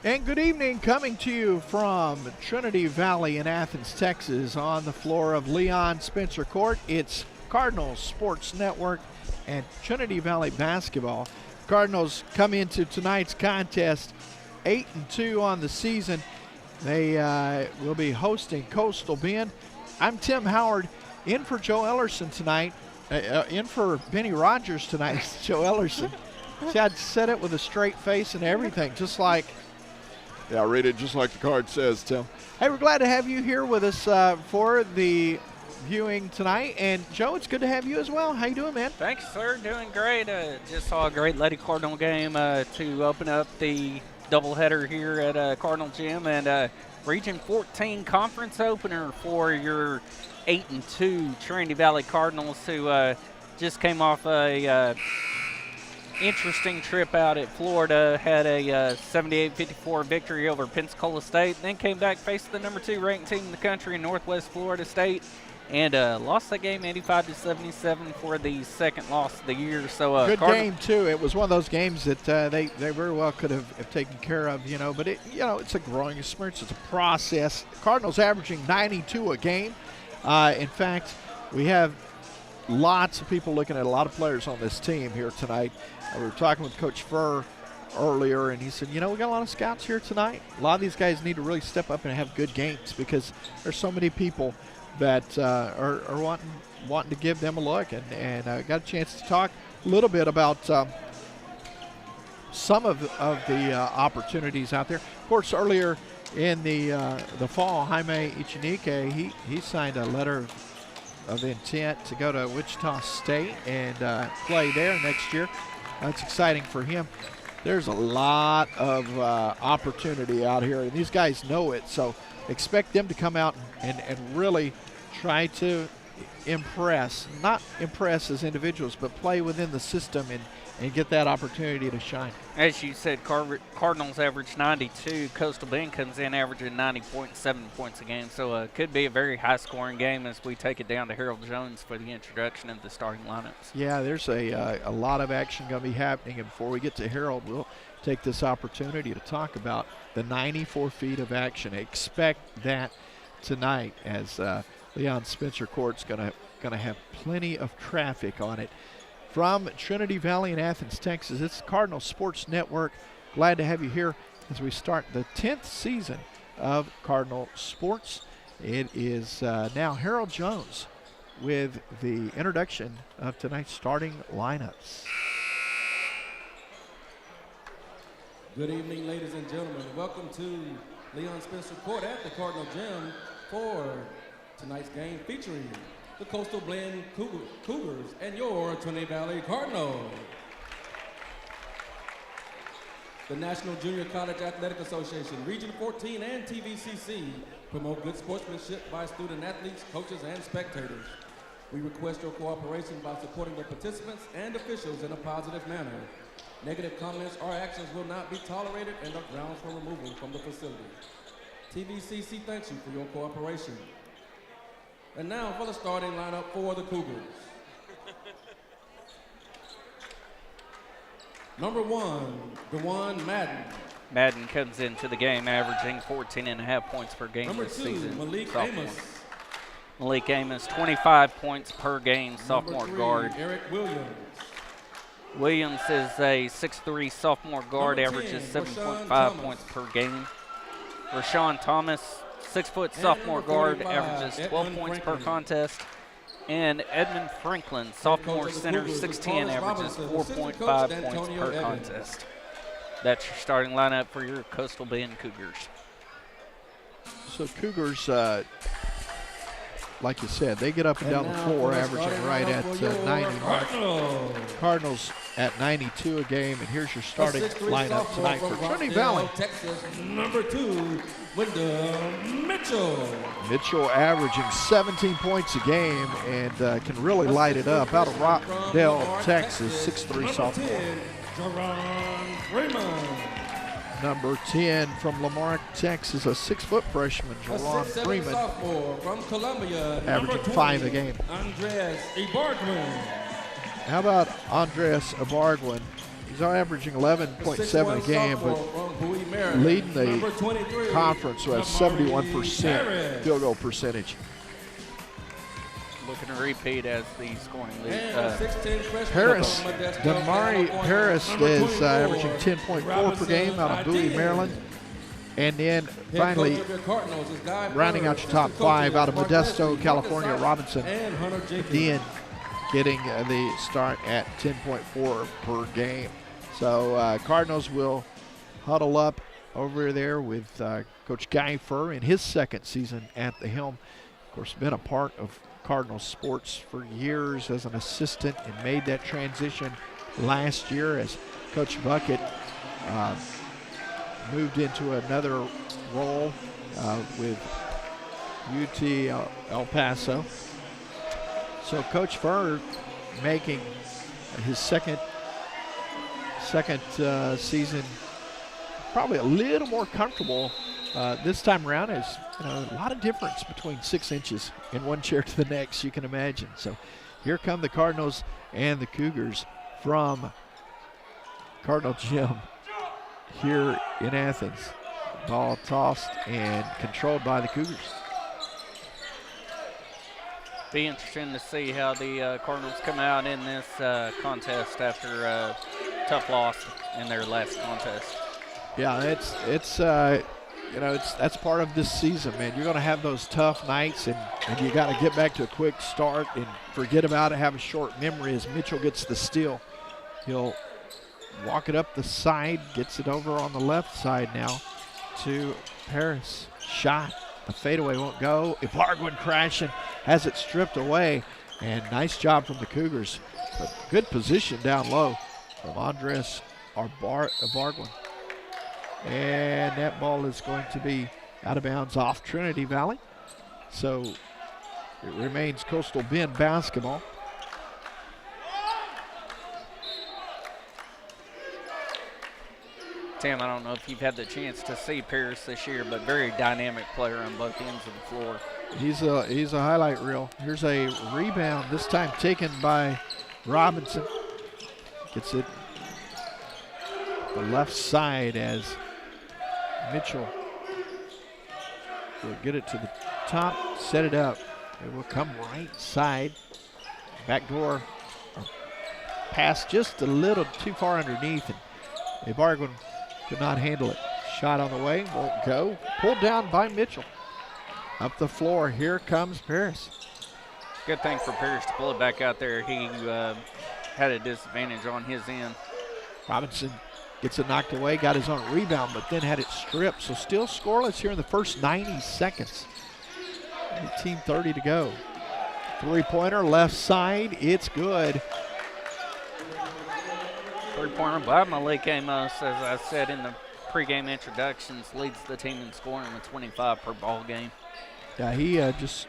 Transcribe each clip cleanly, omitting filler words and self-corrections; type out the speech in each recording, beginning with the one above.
And good evening, coming to you from Trinity Valley in Athens, Texas, on the floor of Leon Spencer Court. It's Cardinals Sports Network and Trinity Valley basketball. Cardinals come into tonight's contest 8-2 on the season. They will be hosting Coastal Bend. I'm Tim Howard, in for Joe Ellerson tonight, in for Benny Rogers tonight. Joe Ellerson. See, I'd said it with a straight face and everything, just like. Yeah, read it just like the card says, Tim. Hey, we're glad to have you here with us for the viewing tonight. And, Joe, it's good to have you as well. How you doing, man? Thanks, sir. Doing great. Just saw a great Lady Cardinal game to open up the doubleheader here at Cardinal Gym. And Region 14 conference opener for your 8-2 Trinity Valley Cardinals, who just came off a interesting trip out at Florida, had a 78-54 victory over Pensacola State, then came back, faced the number 2 ranked team in the country in Northwest Florida State, and lost that game 85-77 for the second loss of the year. So good game too. It was one of those games that they very well could have taken care of, but it's a growing experience. It's a process. Cardinals averaging 92 a game. In fact, we have lots of people looking at a lot of players on this team here tonight. We were talking with Coach Furr earlier, and he said, we got a lot of scouts here tonight. A lot of these guys need to really step up and have good games because there's so many people that are wanting to give them a look. And got a chance to talk a little bit about some of the opportunities out there. Of course, earlier in the fall, Jaime Ichinike, he signed a letter of intent to go to Wichita State and play there next year. That's exciting for him. There's a lot of opportunity out here, and these guys know it, so expect them to come out and really try to impress, not impress as individuals, but play within the system and get that opportunity to shine. As you said, Cardinals average 92. Coastal Bend comes in averaging 90.7 points a game. So it could be a very high-scoring game as we take it down to Harold Jones for the introduction of the starting lineups. Yeah, there's a lot of action going to be happening. And before we get to Harold, we'll take this opportunity to talk about the 94 feet of action. Expect that tonight as Leon Spencer Court's going to have plenty of traffic on it. From Trinity Valley in Athens, Texas, it's Cardinal Sports Network. Glad to have you here as we start the 10th season of Cardinal Sports. It is now Harold Jones with the introduction of tonight's starting lineups. Good evening, ladies and gentlemen. Welcome to Leon Spencer Court at the Cardinal Gym for tonight's game featuring the Coastal Bend Cougars and your Trinity Valley Cardinals. The National Junior College Athletic Association, Region 14 and TVCC promote good sportsmanship by student athletes, coaches, and spectators. We request your cooperation by supporting the participants and officials in a positive manner. Negative comments or actions will not be tolerated and are grounds for removal from the facility. TVCC thanks you for your cooperation. And now for the starting lineup for the Cougars. Number 1, DeJuan Madden. Madden comes into the game averaging 14.5 points per game Number this 2, season. Malik sophomore. Amos. Malik Amos, 25 points per game, sophomore guard. Eric Williams. Williams is a 6'3 sophomore guard, Number 10, averages Rashawn 7.5 Thomas. points per game. Rashawn Thomas, 6' sophomore number guard, 45, averages 12 Edmund points per Franklin. contest. And Edmund Franklin, sophomore coach of the center, Cougars, 6'10", Carlos averages Robinson. 4.5 Assistant coach, points Antonio per Evans. contest. That's your starting lineup for your Coastal Bend Cougars. So Cougars, like you said, they get up and down the floor, averaging right at 90 mark. Cardinals at 92 a game, and here's your starting lineup tonight for Trinity Valley. Texas, number 2, Wyndham Mitchell. Mitchell averaging 17 points a game and can really light it up. Out of Rockdale, Texas, 6'3 sophomore. 10, Jerron Freeman. Number 10 from Lamar, Texas, a 6-foot freshman, Jerron 6'7" Freeman, sophomore from Columbia, number averaging 20, 5 a game. Andres Ibargman. How about Andres Ibarguen? He's averaging 11.7 a game, but leading the conference with 71% field goal percentage. Looking to repeat as the scoring lead. Harris, Damari Harris is averaging 10.4 per game out of Bowie, Maryland. And then finally, rounding out your top 5 out of Modesto, California, Robinson. Then getting the start at 10.4 per game. So Cardinals will huddle up over there with Coach Guy Furr in his second season at the helm. Of course, been a part of Cardinals sports for years as an assistant and made that transition last year as Coach Bucket moved into another role with UT El Paso. So Coach Furr making his second season probably a little more comfortable this time around. Is a lot of difference between 6 inches in one chair to the next, you can imagine. So here come the Cardinals and the Cougars from Cardinal Gym here in Athens. Ball tossed and controlled by the Cougars. Be interesting to see how the Cardinals come out in this contest after a tough loss in their last contest. Yeah, that's part of this season, man. You're going to have those tough nights, and you got to get back to a quick start and forget about it, have a short memory as Mitchell gets the steal. He'll walk it up the side, gets it over on the left side now to Paris. Shot. The fadeaway won't go. Ibarguen crashing, has it stripped away, and nice job from the Cougars. But good position down low from Andres Ibarguen. And that ball is going to be out of bounds off Trinity Valley. So it remains Coastal Bend basketball. Tim, I don't know if you've had the chance to see Paris this year, but very dynamic player on both ends of the floor. He's a highlight reel. Here's a rebound, this time taken by Robinson. Gets it the left side as Mitchell will get it to the top, set it up. It will come right side. Backdoor pass just a little too far underneath, and Ibarguen could not handle it. Shot on the way, won't go. Pulled down by Mitchell. Up the floor, here comes Paris. Good thing for Paris to pull it back out there. He had a disadvantage on his end. Robinson gets it knocked away, got his own rebound, but then had it stripped. So still scoreless here in the first 90 seconds. 18:30 to go. Three-pointer, left side, it's good. Three-pointer by Malik Amos, as I said in the pregame introductions, leads the team in scoring with 25 per ball game. Yeah, he just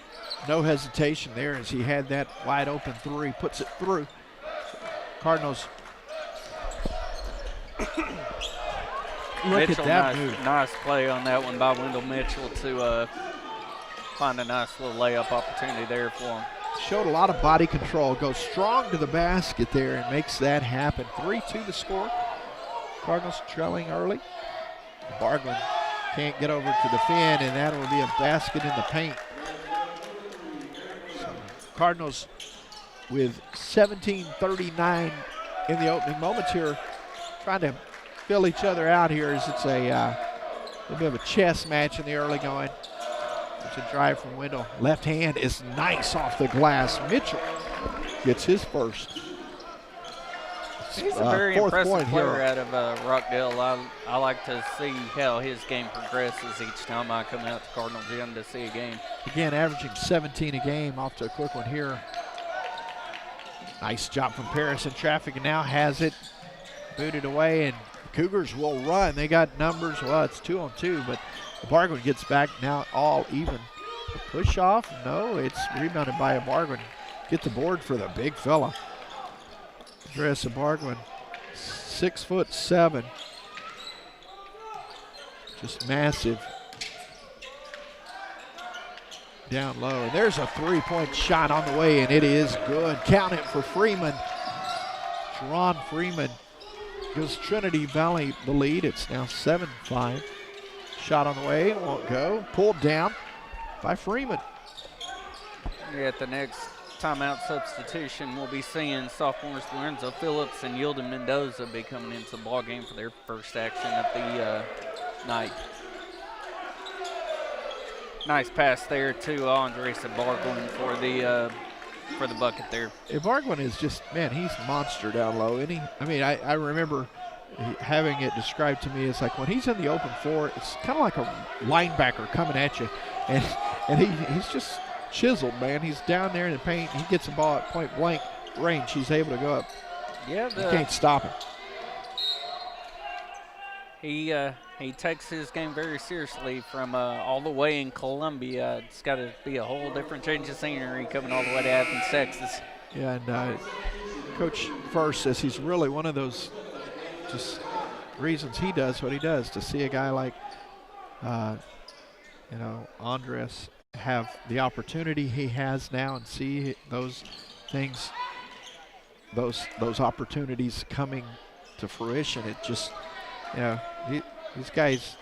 no hesitation there as he had that wide open three, puts it through. Cardinals. Look Mitchell, at that move. Nice play on that one by Wendell Mitchell to find a nice little layup opportunity there for him. Showed a lot of body control, goes strong to the basket there and makes that happen. 3-2 the score. Cardinals trailing early. Ibarguen can't get over to the fin, and that will be a basket in the paint. Cardinals with 17:39 in the opening moments here, trying to fill each other out here as it's a bit of a chess match in the early going. It's a drive from Wendell. Left hand is nice off the glass. Mitchell gets his first. He's a very impressive player here out of Rockdale. I like to see how his game progresses each time I come out to Cardinal Gym to see a game. Again, averaging 17 a game. Off to a quick one here. Nice job from Paris in traffic, and now has it booted away, and Cougars will run. They got numbers. Well, it's 2-on-2, but Bargwin gets back now all even. Push off? No, it's rebounded by a Bargwin. Get the board for the big fella. Andres Bargwin, 6'7", just massive. Down low, and there's a three-point shot on the way, and it is good. Count it for Freeman. Jerron Freeman gives Trinity Valley the lead. It's now 7-5. Shot on the way, won't go. Pulled down by Freeman. At the next timeout substitution, we'll be seeing sophomores Lorenzo Phillips and Yilden Mendoza be coming into the ball game for their first action of the night. Nice pass there to Andres Bargwin for the bucket there. Bargwin is just, man, he's a monster down low. I remember having it described to me as like when he's in the open floor, it's kind of like a linebacker coming at you, and he's just chiseled, man. He's down there in the paint. He gets the ball at point blank range. He's able to go up. Yeah, you can't stop him. He takes his game very seriously from all the way in Columbia. It's got to be a whole different change of scenery coming all the way to Athens, Texas. Yeah, and Coach First says he's really one of those just reasons he does what he does, to see a guy like Andres have the opportunity he has now and see those things, those opportunities coming to fruition. It just, these guys.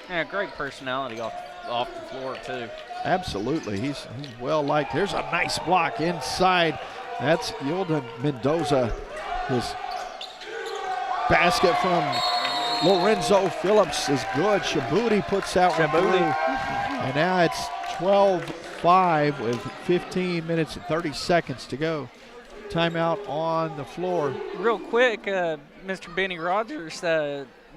Yeah, great personality off the floor too. Absolutely, he's well liked. There's a nice block inside. That's Yilden Mendoza. His basket from Lorenzo Phillips is good. Shabuti puts out one through. And now it's 12-5 with 15 minutes and 30 seconds to go. Timeout on the floor. Real quick, Mr. Benny Rogers,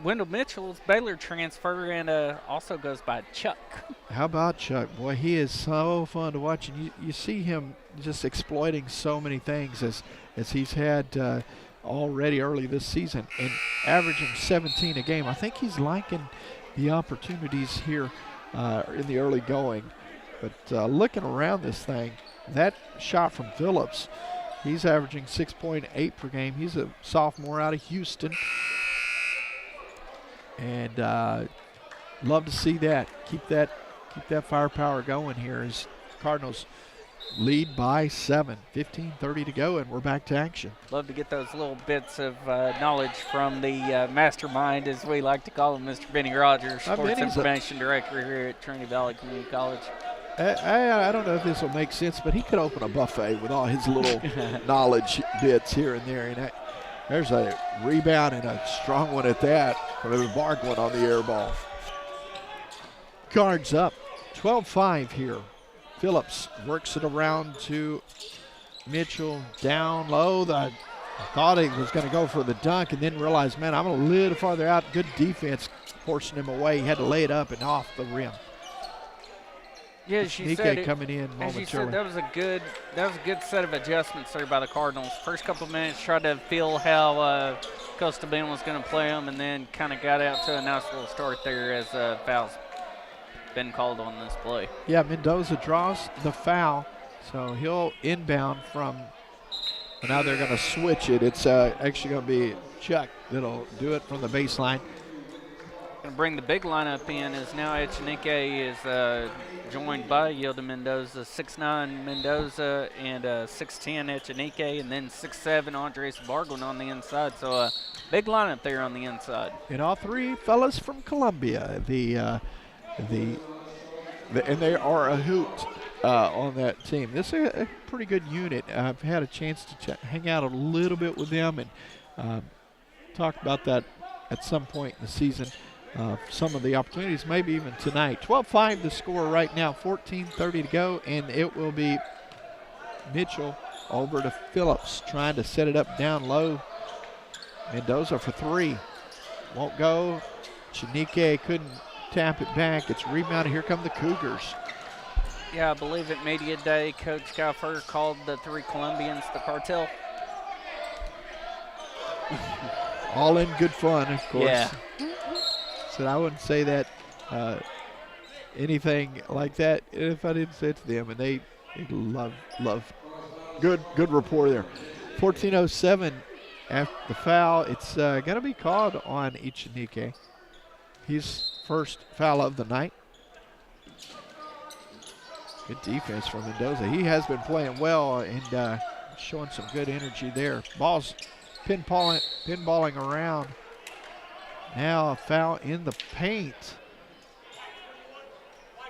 Wendell Mitchell's Baylor transfer, and also goes by Chuck. How about Chuck? Boy, he is so fun to watch, and you see him just exploiting so many things as he's had already early this season, and averaging 17 a game. I think he's liking the opportunities here in the early going. But looking around this thing, that shot from Phillips, he's averaging 6.8 per game. He's a sophomore out of Houston. And love to see that. Keep that firepower going here as Cardinals lead by 7. 15:30 to go, and we're back to action. Love to get those little bits of knowledge from the mastermind, as we like to call him, Mr. Benny Rogers, Sports Information Director here at Trinity Valley Community College. I don't know if this will make sense, but he could open a buffet with all his little knowledge bits here and there. And there's a rebound and a strong one at that for the Bargwin on the air ball. Cards up, 12-5 here. Phillips works it around to Mitchell down low. I thought he was going to go for the dunk and then realized, man, I'm a little farther out. Good defense forcing him away. He had to lay it up and off the rim. Yeah, as you said, coming in momentarily. As you said, that was a good set of adjustments there by the Cardinals. First couple of minutes, tried to feel how Coastal Bend was going to play them, and then kind of got out to a nice little start there as fouls been called on this play. Yeah, Mendoza draws the foul, so he'll inbound from. Now they're going to switch it. It's actually going to be Chuck that'll do it from the baseline. Going to bring the big lineup in is now Echenike is joined by Yilden Mendoza, 6'9" Mendoza, and 6'10" Echenike, and then 6'7" Andres Bargwin on the inside. So a big lineup there on the inside. And all three fellas from Columbia. And they are a hoot. on that team. This is a pretty good unit. I've had a chance to hang out a little bit with them and talk about that at some point in the season. Some of the opportunities, maybe even tonight. 12-5 the score right now, 14:30 to go, and it will be Mitchell over to Phillips, trying to set it up down low. Mendoza for three. Won't go. Chinike couldn't tap it back. It's rebounded. Here come the Cougars. Yeah, I believe at Media Day, Coach Gaffer called the three Colombians the cartel. All in good fun, of course. Yeah. Said I wouldn't say that anything like that if I didn't say it to them, and they love good rapport there. 14:07 after the foul. It's going to be called on Ichinike. His first foul of the night. Good defense from Mendoza. He has been playing well and showing some good energy there. Ball's pinballing around. Now a foul in the paint.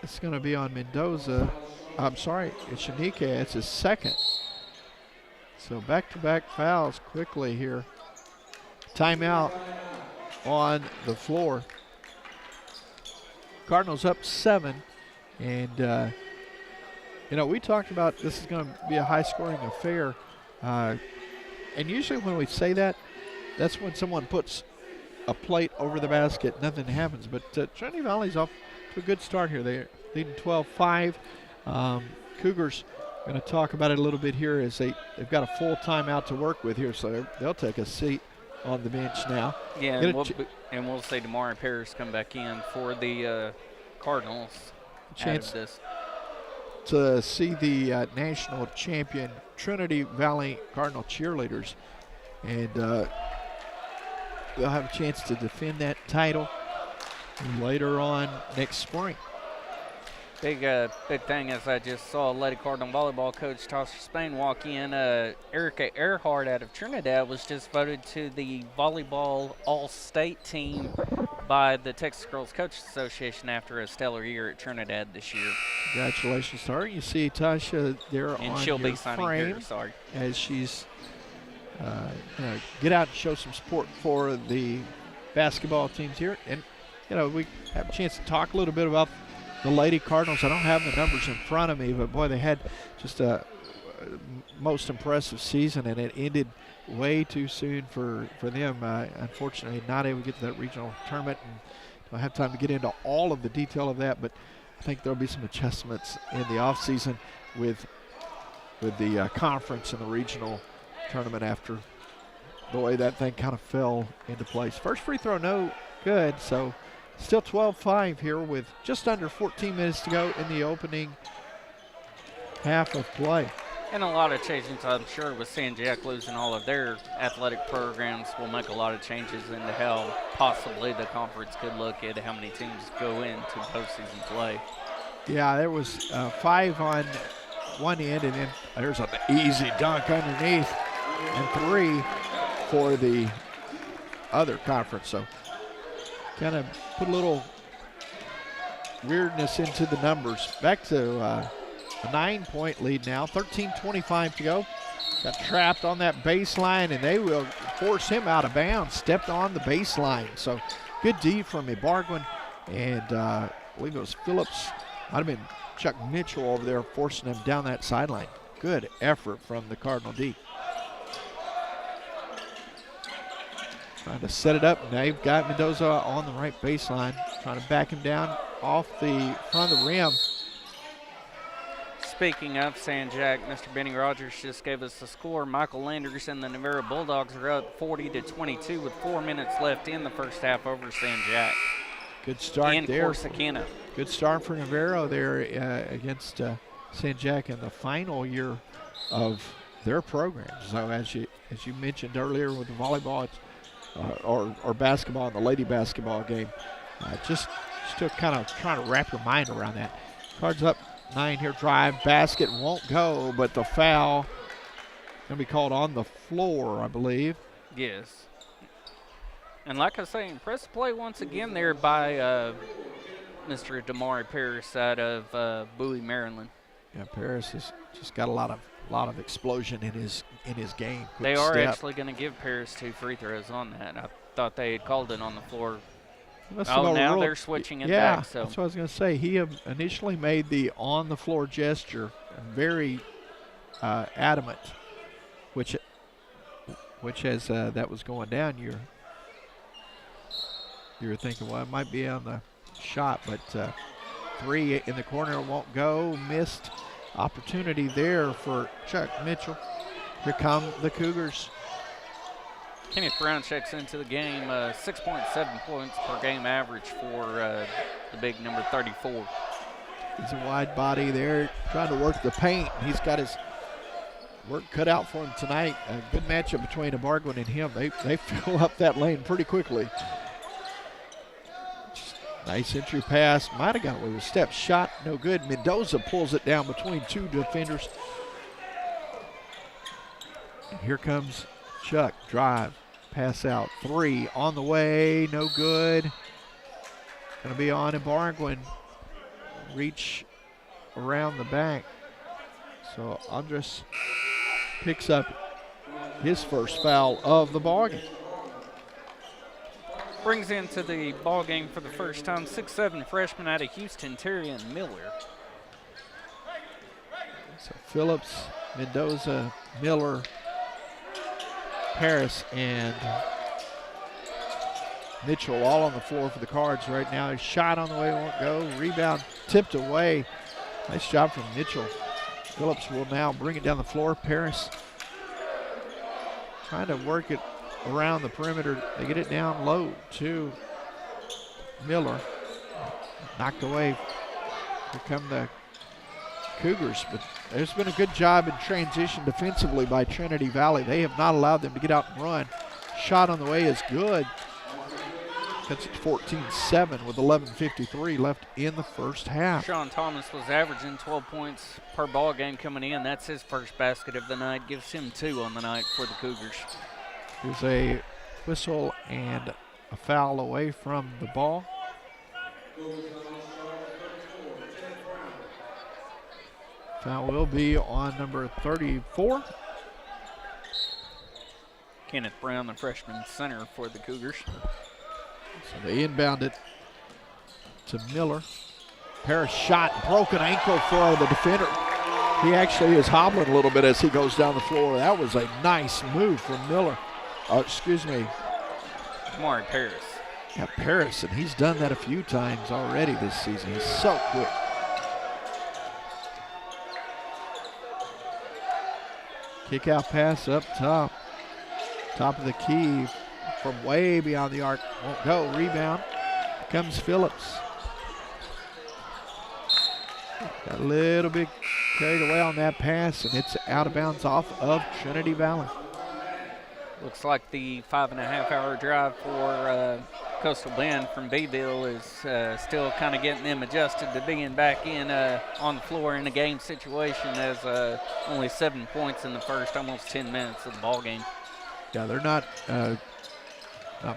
It's going to be on Mendoza. I'm sorry, it's Ichinike. It's his second. So back-to-back fouls quickly here. Timeout on the floor. Cardinals up 7. And, we talked about this is going to be a high-scoring affair. And usually when we say that, that's when someone puts a plate over the basket. Nothing happens. But Trinity Valley's off to a good start here. They're leading 12-5. Cougars going to talk about it a little bit here as they've got a full timeout to work with here, so they'll take a seat on the bench now. Yeah, and we'll see Damari Parrish come back in for the Cardinals. Chance to see the national champion Trinity Valley Cardinal cheerleaders, and they'll have a chance to defend that title later on next spring. Big thing is I just saw Lady Cardinal volleyball coach Tasha Spain walk in. Erica Earhart out of Trinidad was just voted to the volleyball all-state team by the Texas Girls Coaches Association after a stellar year at Trinidad this year. Congratulations to her. You see Tasha there and on she'll your be signing frame here, sorry. As she's get out and show some support for the basketball teams here. And, we have a chance to talk a little bit about the Lady Cardinals. I don't have the numbers in front of me, but boy, they had just a most impressive season, and it ended way too soon for them. Unfortunately, not able to get to that regional tournament, and don't have time to get into all of the detail of that. But I think there'll be some adjustments in the offseason with the conference and the regional tournament after the way that thing kind of fell into place. First free throw, no good. So still 12-5 here with just under 14 minutes to go in the opening half of play. And a lot of changes, I'm sure, with San Jack losing all of their athletic programs will make a lot of changes into how possibly the conference could look at how many teams go into postseason play. Yeah, there was 5 on one end, and then there's an easy dunk underneath, and 3 for the other conference. So kind of put a little weirdness into the numbers. Back to a 9-point lead now, 13:25 to go. Got trapped on that baseline, and they will force him out of bounds. Stepped on the baseline. So good D from Ibarguen, and I believe it was Phillips. Might have been Chuck Mitchell over there forcing him down that sideline. Good effort from the Cardinal D. Trying to set it up, and they've got Mendoza on the right baseline. Trying to back him down off the front of the rim. Speaking of San Jack, Mr. Benny Rogers just gave us the score. Michael Landers and the Navarro Bulldogs are up 40-22 with 4 minutes left in the first half over San Jack. Good start in there. Corsicana. Good start for Navarro there against San Jack in the final year of their program. So as you mentioned earlier with the volleyball or basketball and the lady basketball game, just still kind of trying to wrap your mind around that. Cards up 9 here, drive, basket won't go, but the foul going to be called on the floor, I believe. Yes. And like I say, impressive play once again there by Mr. Damari Parrish out of Bowie, Maryland. Yeah, Paris has just got a lot of explosion in his game. They Quick are step. actually going to give Paris 2 free throws on that. I thought they had called it on the floor. Must have Oh, now overruled- they're switching it yeah, back. So that's what I was going to say. He initially made the on-the-floor gesture very adamant, which as that was going down, you were thinking, well, it might be on the shot, but 3 in the corner won't go. Missed opportunity there for Chuck Mitchell. Here come the Cougars. Kenneth Brown checks into the game, 6.7 points per game average for the big number 34. He's a wide body there, trying to work the paint. He's got his work cut out for him tonight. A good matchup between Ibarguen and him. They fill up that lane pretty quickly. Nice entry pass. Might have got away with a step. Shot, no good. Mendoza pulls it down between 2 defenders. And here comes Chuck. Drive. Pass out. 3 on the way. No good. Going to be on Ibarguen. Reach around the back. So Andres picks up his first foul of the ballgame. Brings into the ball game for the first time 6'7" freshman out of Houston, Tyrion Miller. So Phillips, Mendoza, Miller, Paris, and Mitchell all on the floor for the Cards right now. His shot on the way won't go. Rebound tipped away. Nice job from Mitchell. Phillips will now bring it down the floor. Paris trying to work it around the perimeter. They get it down low to Miller. Knocked away. Here come the Cougars, but there's been a good job in transition defensively by Trinity Valley. They have not allowed them to get out and run. Shot on the way is good. Cuts it 14-7 with 11:53 left in the first half. Sean Thomas was averaging 12 points per ball game coming in. That's his first basket of the night. Gives him 2 on the night for the Cougars. There's a whistle and a foul away from the ball. Foul will be on number 34. Kenneth Brown, the freshman center for the Cougars. So they inbound it to Miller. Paris shot, broken ankle for the defender. He actually is hobbling a little bit as he goes down the floor. That was a nice move from Miller. Amari Paris. Yeah, Paris, and he's done that a few times already this season. He's so quick. Kick out pass up top. Top of the key from way beyond the arc. Won't go. Rebound. Here comes Phillips. Got a little bit carried away on that pass, and it's out of bounds off of Trinity Valley. Looks like the 5.5-hour drive for Coastal Bend from Beeville is still kind of getting them adjusted to being back in on the floor in a game situation as only 7 points in the first almost 10 minutes of the ball game. Yeah, they're not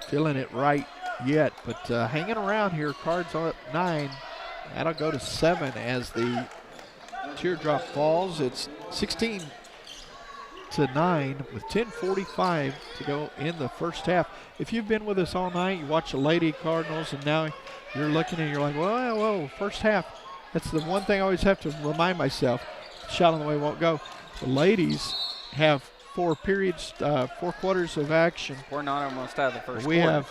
feeling it right yet, but hanging around here. Cards are up 9. That'll go to 7 as the teardrop falls. It's 16-9 with 10:45 to go in the first half. If you've been with us all night, you watch the Lady Cardinals, and now you're looking and you're like, whoa, first half. That's the one thing I always have to remind myself. Shot on the way won't go. The ladies have 4 periods, 4 quarters of action. We're not almost out of the first We quarter. have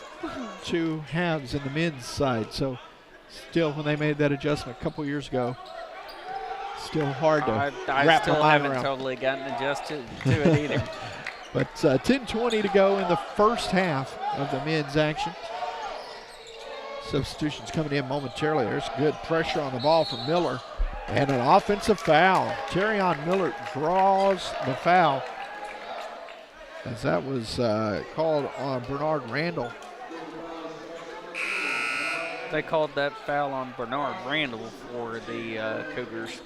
2 halves in the men's side. So still, when they made that adjustment a couple years ago, still hard to I wrap still my mind haven't around. totally gotten adjusted to it either. But 10:20 to go in the first half of the men's action. Substitutions coming in momentarily. There's good pressure on the ball from Miller. And an offensive foul. Terrion Miller draws the foul, as that was called on Bernard Randall. They called that foul on Bernard Randall for the Cougars.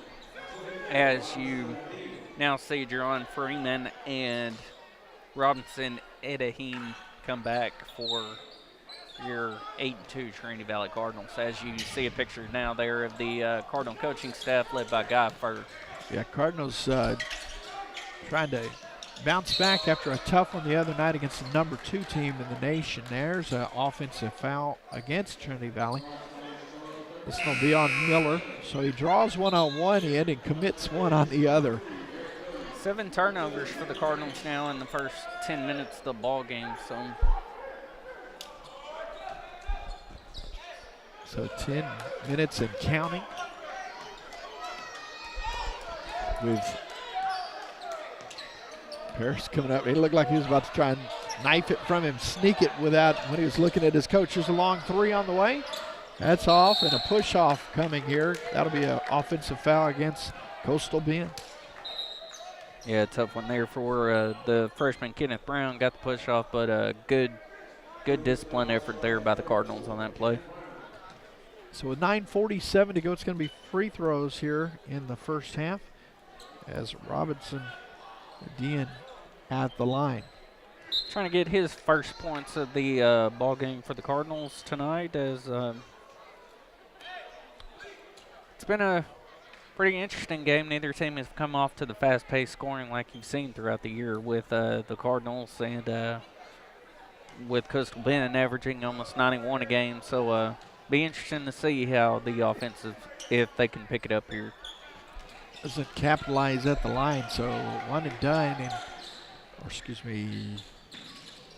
As you now see Jerron Freeman and Robinson Edahim come back for your 8-2 Trinity Valley Cardinals. As you see a picture now there of the Cardinal coaching staff led by Guy Yeah, Cardinals trying to bounce back after a tough one the other night against the number 2 team in the nation. There's an offensive foul against Trinity Valley. This will be on Miller. So he draws one on one end and commits one on the other. 7 turnovers for the Cardinals now in the first 10 minutes of the ball game. So 10 minutes and counting. With Paris coming up. He looked like he was about to try and knife it from him, sneak it without, when he was looking at his coach. There's a long 3 on the way. That's off, and a push off coming here. That'll be an offensive foul against Coastal Bend. Yeah, tough one there for the freshman Kenneth Brown. Got the push off, but good discipline effort there by the Cardinals on that play. So with 9:47 to go, it's going to be free throws here in the first half as Robinson again at the line. Trying to get his first points of the ball game for the Cardinals tonight, as it's been a pretty interesting game. Neither team has come off to the fast-paced scoring like you've seen throughout the year with the Cardinals and with Coastal Bend averaging almost 91 a game. So be interesting to see how the offensive, if they can pick it up here. Doesn't capitalize at the line, so 1 and done, or excuse me.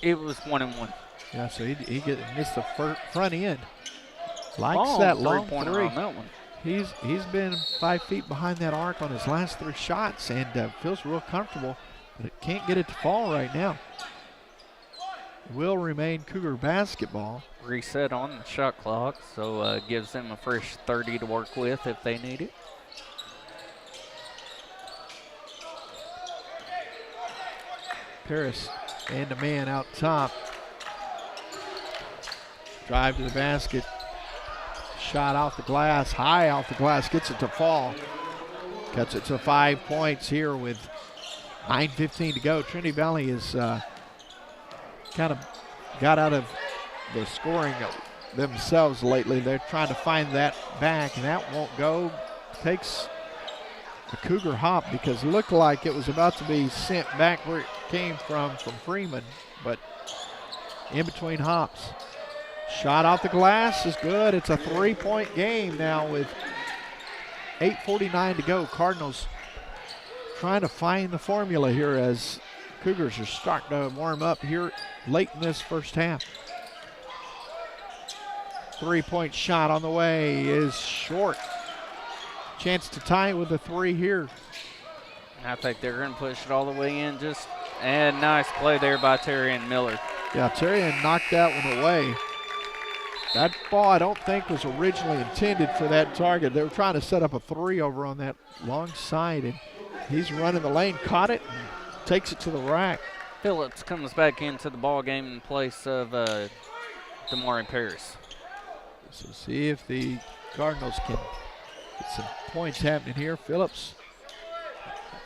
It was 1-1. Yeah, so he missed the front end. Likes Long that long three-pointer 3. on that one. He's been 5 feet behind that arc on his last 3 shots and feels real comfortable, but it can't get it to fall right now. It will remain Cougar basketball. Reset on the shot clock, so gives them a fresh 30 to work with if they need it. Paris and the man out top. Drive to the basket. Shot off the glass, high off the glass, gets it to fall. Cuts it to 5 points here with 9:15 to go. Trinity Valley is kind of got out of the scoring themselves lately. They're trying to find that back, and that won't go. Takes a Cougar hop because it looked like it was about to be sent back where it came from Freeman, but in between hops. Shot off the glass is good. It's a 3-point game now with 8:49 to go. Cardinals trying to find the formula here as Cougars are starting to warm up here late in this first half. 3-point shot on the way is short. Chance to tie it with a 3 here. I think they're going to push it all the way in. And nice play there by Terry and Miller. Yeah, Terry knocked that one away. That ball I don't think was originally intended for that target. They were trying to set up a 3 over on that long side, and he's running the lane, caught it, and takes it to the rack. Phillips comes back into the ball game in place of Damari Paris. So see if the Cardinals can get some points happening here. Phillips,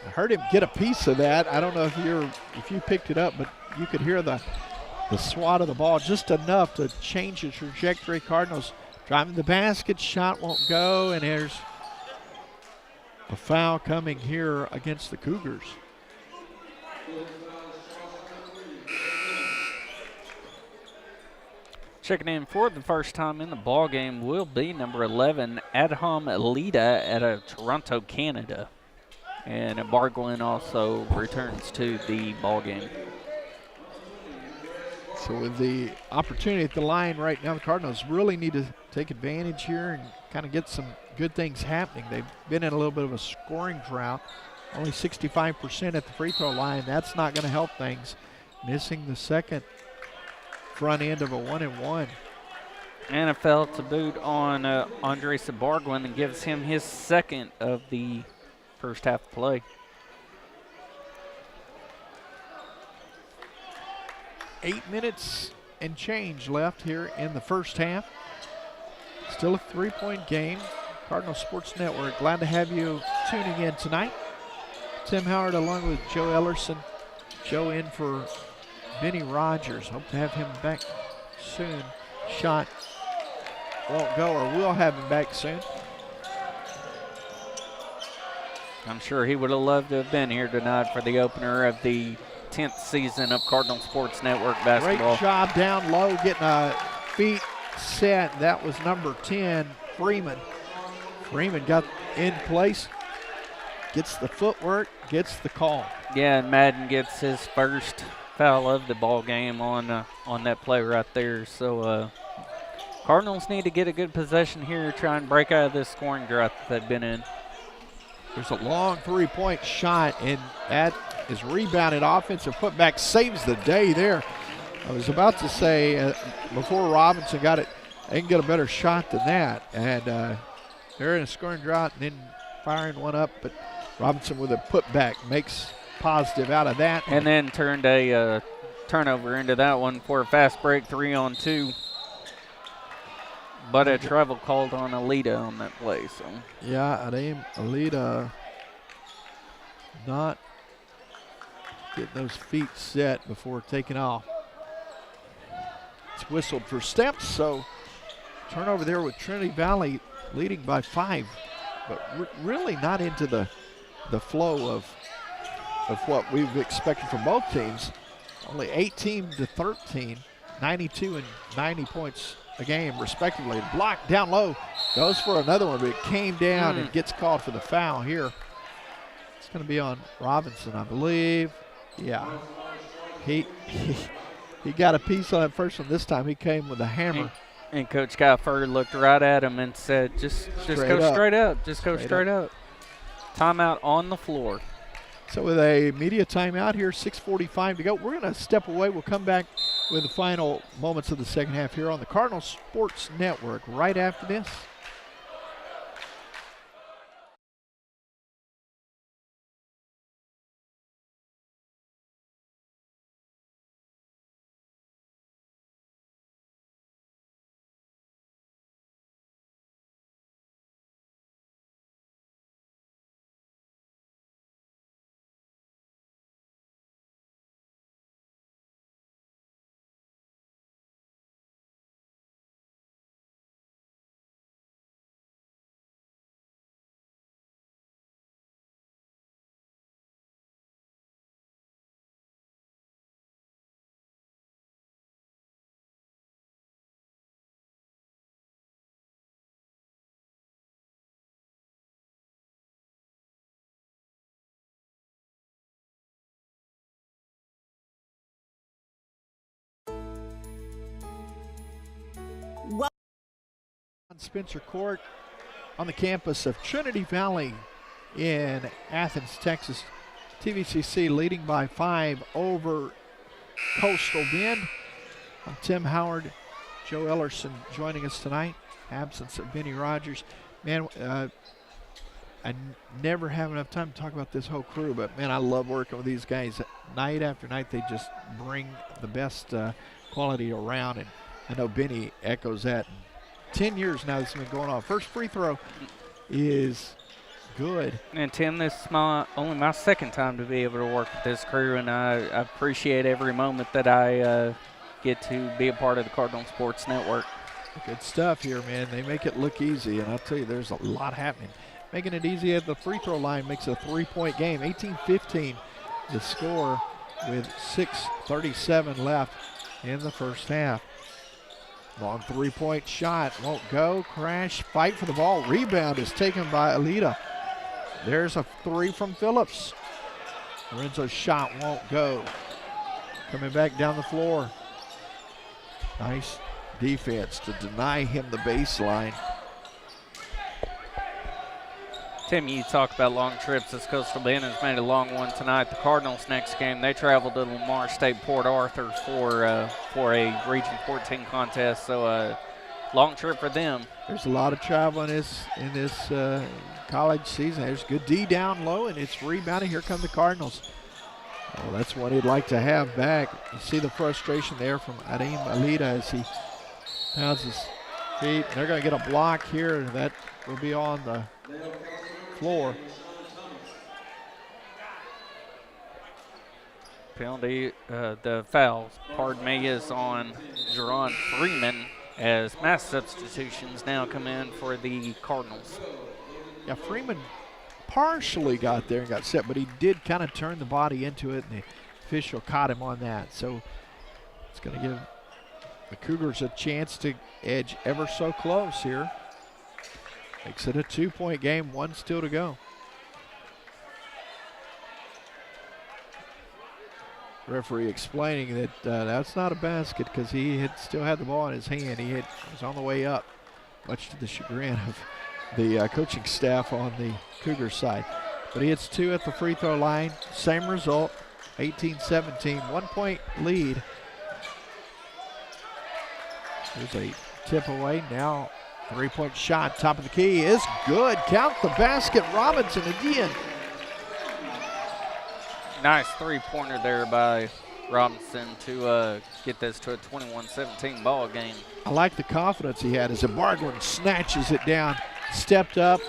I heard him get a piece of that. I don't know if you picked it up, but you could hear the swat of the ball just enough to change the trajectory. Cardinals driving the basket, shot won't go, and there's a foul coming here against the Cougars. Checking in for the first time in the ball game will be number 11, Adham Alida out of Toronto, Canada. And Barglin also returns to the ball game. So with the opportunity at the line right now, the Cardinals really need to take advantage here and kind of get some good things happening. They've been in a little bit of a scoring drought, only 65% at the free throw line. That's not going to help things. Missing the second front end of a 1-and-1. And a foul to boot on Andres Barglin and gives him his second of the first half play. 8 minutes and change left here in the first half. Still a 3-point game. Cardinal Sports Network, glad to have you tuning in tonight. Tim Howard along with Joe Ellerson. Joe in for Benny Rogers. Hope to have him back soon. Shot won't go, or we'll have him back soon. I'm sure he would have loved to have been here tonight for the opener of the 10th season of Cardinal Sports Network basketball. Great job down low, getting a feet set. That was number 10, Freeman. Freeman got in place, gets the footwork, gets the call. Yeah, and Madden gets his first foul of the ball game on that play right there. So Cardinals need to get a good possession here, try and break out of this scoring drought that they've been in. There's a long three-point shot, and that is rebounded. Offensive putback saves the day there. I was about to say before Robinson got it, they can get a better shot than that. And they're in a scoring drought and then firing one up, but Robinson with a putback makes positive out of that. And then turned a turnover into that one for a fast break 3-on-2. But a travel called on Alita on that play. So yeah, Alita not getting those feet set before taking off. It's whistled for steps, so turnover there with Trinity Valley leading by 5, but really not into the flow of what we've expected from both teams. Only 18-13, 92 and 90 points a game respectively. Blocked down low, goes for another one, but it came down and gets called for the foul here. It's going to be on Robinson, I believe. Yeah, he got a piece on that first one. This time he came with a hammer. And Coach Guyford looked right at him and said, just go straight up. Just go straight up. Timeout on the floor. So with a media timeout here, 6:45 to go. We're going to step away. We'll come back with the final moments of the second half here on the Cardinal Sports Network right after this. On Spencer Court on the campus of Trinity Valley in Athens, Texas. TVCC leading by 5 over Coastal Bend. I'm Tim Howard, Joe Ellerson joining us tonight. Absence of Benny Rogers. Man, I never have enough time to talk about this whole crew, but man, I love working with these guys. Night after night, they just bring the best quality around, and I know Benny echoes that. 10 years now this has been going on. First free throw is good. And Tim, this is only my second time to be able to work with this crew, and I appreciate every moment that I get to be a part of the Cardinal Sports Network. Good stuff here, man. They make it look easy, and I'll tell you, there's a lot happening. Making it easy at the free throw line makes it a 3-point game. 18-15 the score with 6:37 left in the first half. Long 3-point shot, won't go, crash, fight for the ball. Rebound is taken by Alita. There's a 3 from Phillips. Lorenzo's shot won't go. Coming back down the floor. Nice defense to deny him the baseline. Tim, you talk about long trips. This Coastal Bend has made a long one tonight. The Cardinals next game, they travel to Lamar State Port Arthur for a Region 14 contest. So long trip for them. There's a lot of travel in this college season. There's good D down low, and it's rebounding. Here come the Cardinals. Oh, that's what he'd like to have back. You see the frustration there from Adim Alita as he pounds his feet. They're going to get a block here, and that will be on the floor. Penalty, the foul, pardon me, is on Jerron Freeman as mass substitutions now come in for the Cardinals. Yeah, Freeman partially got there and got set, but he did kind of turn the body into it, and the official caught him on that. So it's going to give the Cougars a chance to edge ever so close here. Makes it a 2-point game, 1 still to go. Referee explaining that that's not a basket because he had still had the ball in his hand. He was on the way up, much to the chagrin of the coaching staff on the Cougars side. But he hits 2 at the free throw line. Same result, 18-17, 1-point lead. There's a tip away. Now 3-point shot, top of the key is good. Count the basket. Robinson again. Nice three-pointer there by Robinson to get this to a 21-17 ball game. I like the confidence he had as Bartlett snatches it down, stepped up,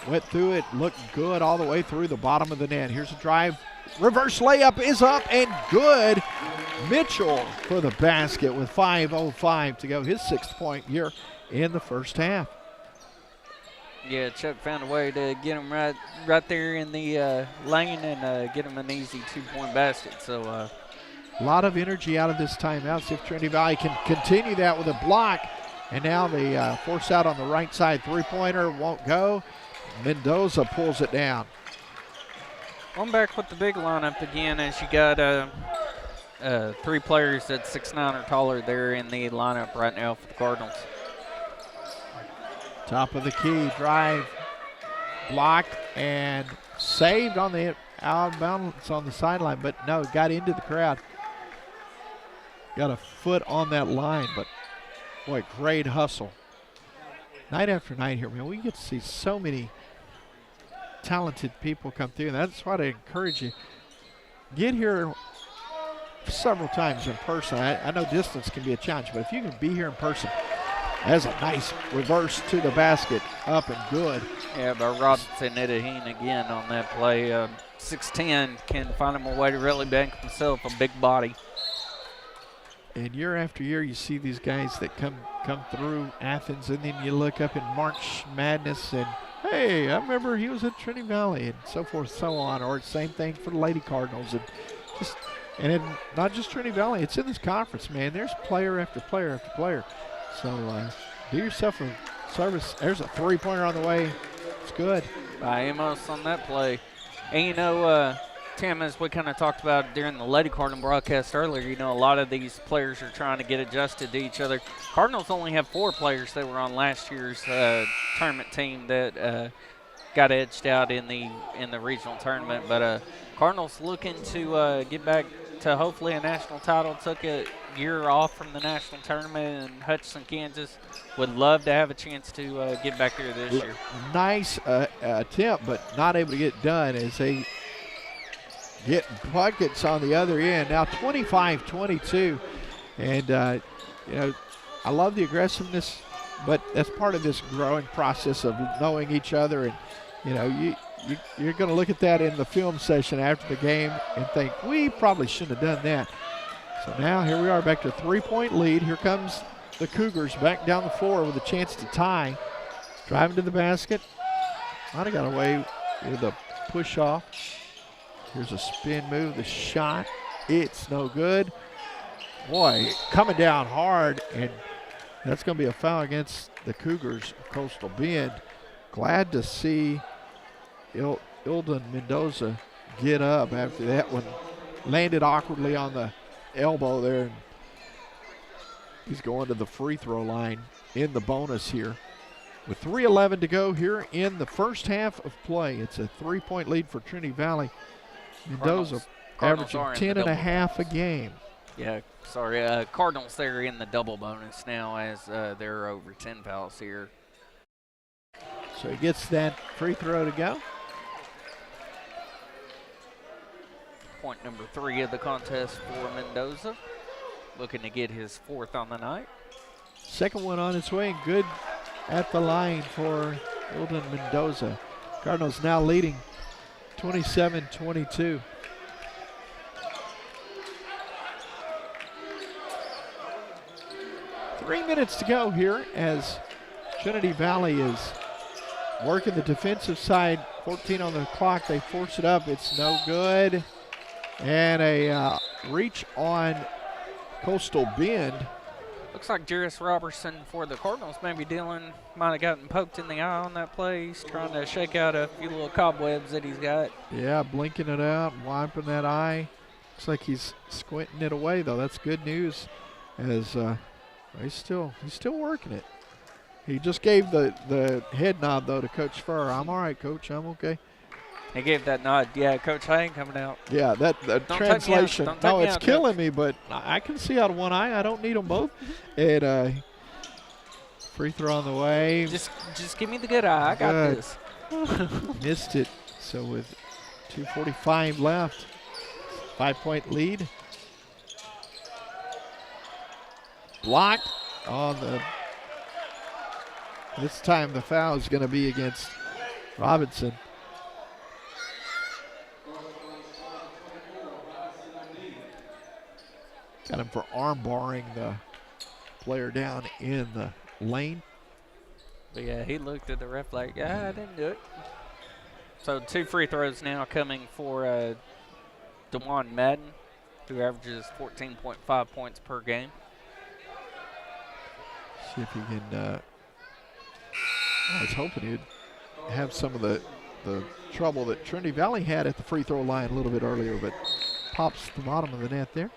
went through it, looked good all the way through the bottom of the net. Here's a drive. Reverse layup is up and good. Mitchell for the basket with 5:05 to go. His 6th point here in the first half. Yeah, Chuck found a way to get him right there in the lane and get him an easy 2-point basket. So a lot of energy out of this timeout. See if Trinity Valley can continue that with a block. And now the force out on the right side. 3-pointer won't go. Mendoza pulls it down. I'm back with the big lineup again as you got 3 players at 6'9" or taller there in the lineup right now for the Cardinals. Top of the key, drive, blocked, and saved on the out of bounds on the sideline, but no, got into the crowd. Got a foot on that line, but boy, great hustle. Night after night here, man, we get to see so many talented people come through, and that's why I encourage you. Get here several times in person. I know distance can be a challenge, but if you can be here in person, that's a nice reverse to the basket, up and good. Yeah, but Robinson Edaheen again on that play. 6'10", can find him a way to really bank himself, a big body. And year after year, you see these guys that come through Athens, and then you look up in March Madness, and hey, I remember he was at Trinity Valley, and so forth, so on. Or same thing for the Lady Cardinals, and then not just Trinity Valley. It's in this conference, man. There's player after player after player. So do yourself a service. There's a 3-pointer on the way. It's good. By Amos on that play. And you know, Tim, as we kind of talked about during the Lady Cardinal broadcast earlier, you know, a lot of these players are trying to get adjusted to each other. Cardinals only have 4 players that were on last year's tournament team that got edged out in the regional tournament. But Cardinals looking to get back to hopefully a national title. Took a year off from the national tournament in Hutchinson, Kansas. Would love to have a chance to get back there this year. Nice attempt, but not able to get done as they get buckets on the other end. Now 25-22, and you know, I love the aggressiveness, but that's part of this growing process of knowing each other. And you know, you're going to look at that in the film session after the game and think we probably shouldn't have done that. So now here we are back to a 3-point lead. Here comes the Cougars back down the floor with a chance to tie. Driving to the basket. Might have got away with a push off. Here's a spin move, the shot. It's no good. Boy, coming down hard, and that's going to be a foul against the Cougars of Coastal Bend. Glad to see Ilden Mendoza get up after that one. Landed awkwardly on the elbow there, and he's going to the free throw line in the bonus here. With 3:11 to go here in the first half of play. It's a 3-point lead for Trinity Valley. Mendoza averaging 10.5 a game. Yeah, sorry. Cardinals, they're in the double bonus now as they're over 10 fouls here. So he gets that free throw to go. Point number 3 of the contest for Mendoza. Looking to get his 4th on the night. Second one on its way, and good at the line for Ilden Mendoza. Cardinals now leading 27-22. Three minutes to go here as Trinity Valley is working the defensive side 14 on the clock. They force it up. It's no good. And a reach on Coastal Bend. Looks like Jairus Robertson for the Cardinals maybe might have gotten poked in the eye on that play. He's trying to shake out a few little cobwebs that he's got. Yeah, blinking it out, wiping that eye. Looks like he's squinting it away, though. That's good news, as he's still working it. He just gave the head nod, though, to Coach Furr. I'm all right, Coach. I'm okay. He gave that nod. Yeah, Coach Hay coming out. Yeah, that translation. No, it's killing me, but I can see out of one eye. I don't need them both. And free throw on the way. Just give me the good eye. I got this. Missed it. So with 2:45 left, 5-point lead. Blocked on the. This time the foul is going to be against Robinson. Got him for arm barring the player down in the lane. But yeah, he looked at the ref like, I didn't do it. So 2 free throws now coming for DeJuan Madden, who averages 14.5 points per game. See if he can. I was hoping he'd have some of the trouble that Trinity Valley had at the free throw line a little bit earlier, but pops the bottom of the net there.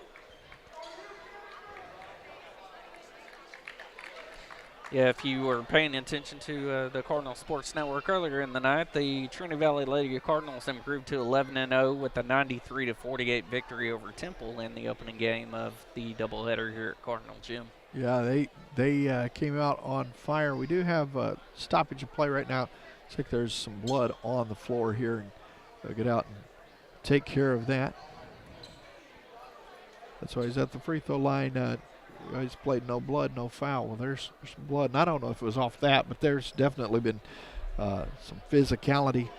Yeah, if you were paying attention to the Cardinal Sports Network earlier in the night, the Trinity Valley Lady Cardinals improved to 11-0 with a 93-48 victory over Temple in the opening game of the doubleheader here at Cardinal Gym. Yeah, they came out on fire. We do have a stoppage of play right now. Looks like there's some blood on the floor here, and they'll get out and take care of that. That's why he's at the free throw line. He's played no blood, no foul. Well, there's some blood, and I don't know if it was off that, but there's definitely been some physicality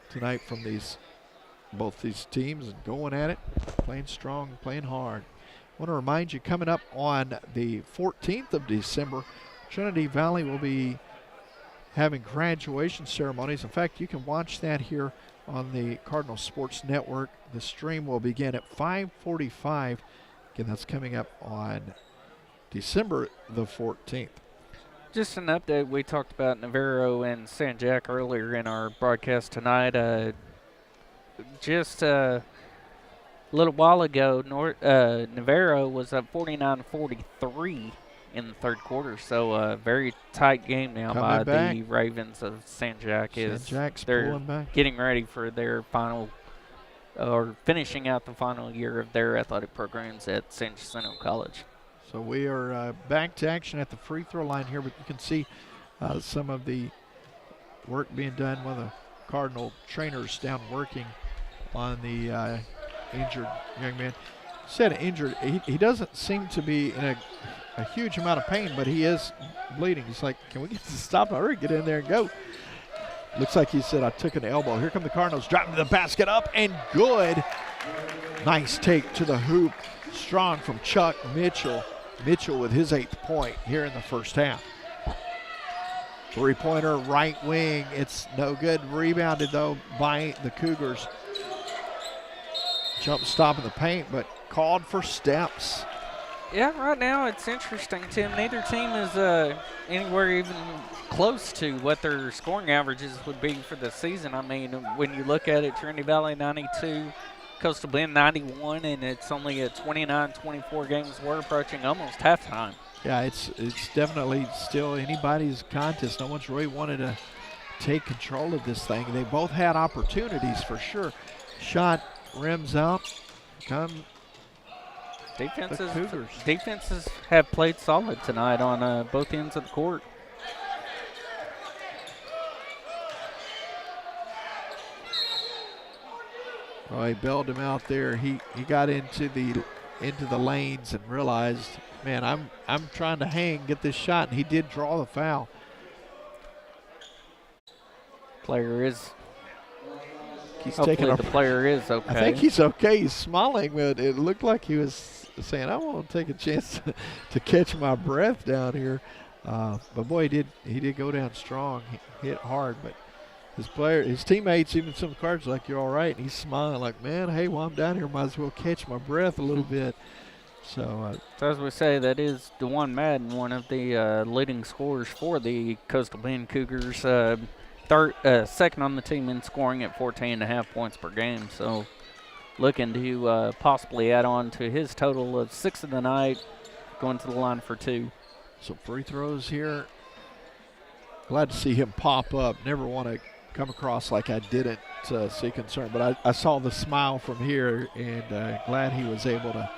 tonight from both these teams, and going at it, playing strong, playing hard. I want to remind you, coming up on the 14th of December, Trinity Valley will be having graduation ceremonies. In fact, you can watch that here on the Cardinal Sports Network. The stream will begin at 5:45. Again, that's coming up on December the 14th. Just an update. We talked about Navarro and San Jack earlier in our broadcast tonight. Just a little while ago, Navarro was up 49-43 in the third quarter. So a very tight game now by the Ravens of San Jack. San Jack's they're pulling back. Getting ready for their final, or finishing out the final year of their athletic programs at San Jacinto College. So we are back to action at the free throw line here, but you can see some of the work being done. One of the Cardinal trainers down working on the injured young man. Said injured. He doesn't seem to be in a huge amount of pain, but he is bleeding. He's like, can we get this stop? Hurry, get in there and go. Looks like he said, I took an elbow. Here come the Cardinals, driving to the basket, up and good. Nice take to the hoop. Strong from Chuck Mitchell. Mitchell with his 8th point here in the first half. Three-pointer, right wing. It's no good. Rebounded, though, by the Cougars. Jump stop in the paint, but called for steps. Yeah, right now it's interesting, Tim. Neither team is anywhere even close to what their scoring averages would be for the season. I mean, when you look at it, Trinity Valley 92, Coastal Bend 91, and it's only a 29-24 games. We're approaching almost halftime. Yeah, it's definitely still anybody's contest. No one's really wanted to take control of this thing. They both had opportunities for sure. Shot rims out. Defenses have played solid tonight on both ends of the court. Oh, he bailed him out there. He got into the lanes and realized, man, I'm trying to get this shot, and he did draw the foul. Player is. The player is okay. I think he's okay. He's smiling, but it looked like he was saying, I want to take a chance to catch my breath down here. But boy, he did go down strong. He hit hard, but his teammates, even some of the Cards, like, you're all right. And he's smiling like, man, hey, while I'm down here, might as well catch my breath a little bit. So as we say, that is DeJuan Madden, one of the leading scorers for the Coastal Bend Cougars. Second on the team in scoring at 14.5 points per game. So looking to possibly add on to his total of 6 of the night, going to the line for 2. So free throws here. Glad to see him pop up. Never want to come across like I didn't see concern, but I saw the smile from here, and glad he was able to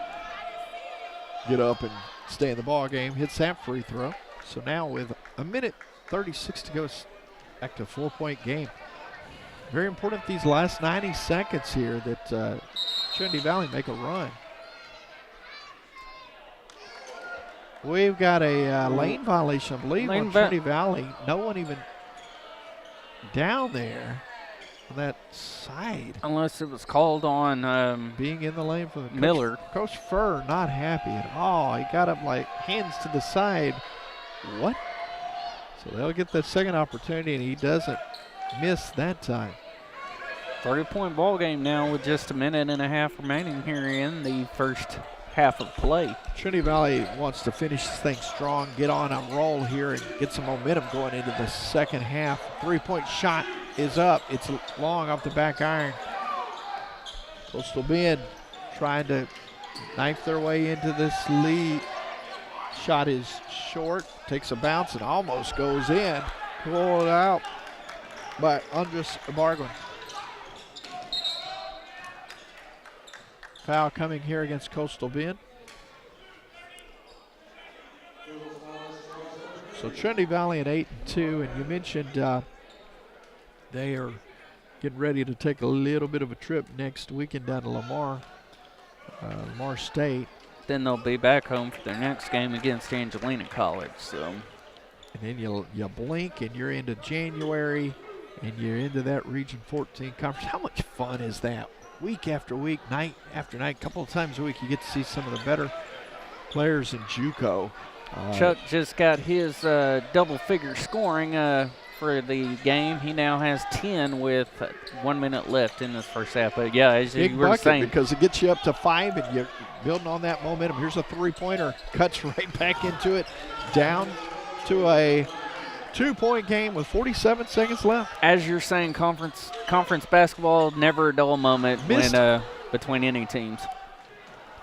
get up and stay in the ball game. Hits that free throw. So now with a minute 36 to go, back to a 4-point game. Very important these last 90 seconds here that Trinity Valley make a run. We've got a lane violation, I believe, on Trinity Valley. No one even down there on that side. Unless it was called on being in the lane for the Miller. Coach Furr not happy at all. He got up like hands to the side. What? So they'll get that second opportunity, and he doesn't miss that time. 30-point ball game now with just a minute and a half remaining here in the first half of play. Trinity Valley wants to finish this thing strong, get on a roll here, and get some momentum going into the second half. 3-point shot is up. It's long off the back iron. Coastal Bend trying to knife their way into this lead. Shot is short, takes a bounce, and almost goes in. Pulled out by Andres Ibargüen. Foul coming here against Coastal Bend. So Trinity Valley at 8-2, and you mentioned they are getting ready to take a little bit of a trip next weekend down to Lamar State. Then they'll be back home for their next game against Angelina College. So, and then you blink and you're into January, and you're into that Region 14 conference. How much fun is that? Week after week, night after night, a couple of times a week, you get to see some of the better players in JUCO. Chuck just got his double-figure scoring for the game. He now has 10 with 1 minute left in this first half. But yeah, as big you were bucket, saying, because it gets you up to 5, and you're building on that momentum. Here's a three-pointer, cuts right back into it, down to a 2-point game with 47 seconds left. As you're saying, conference basketball, never a dull moment between any teams.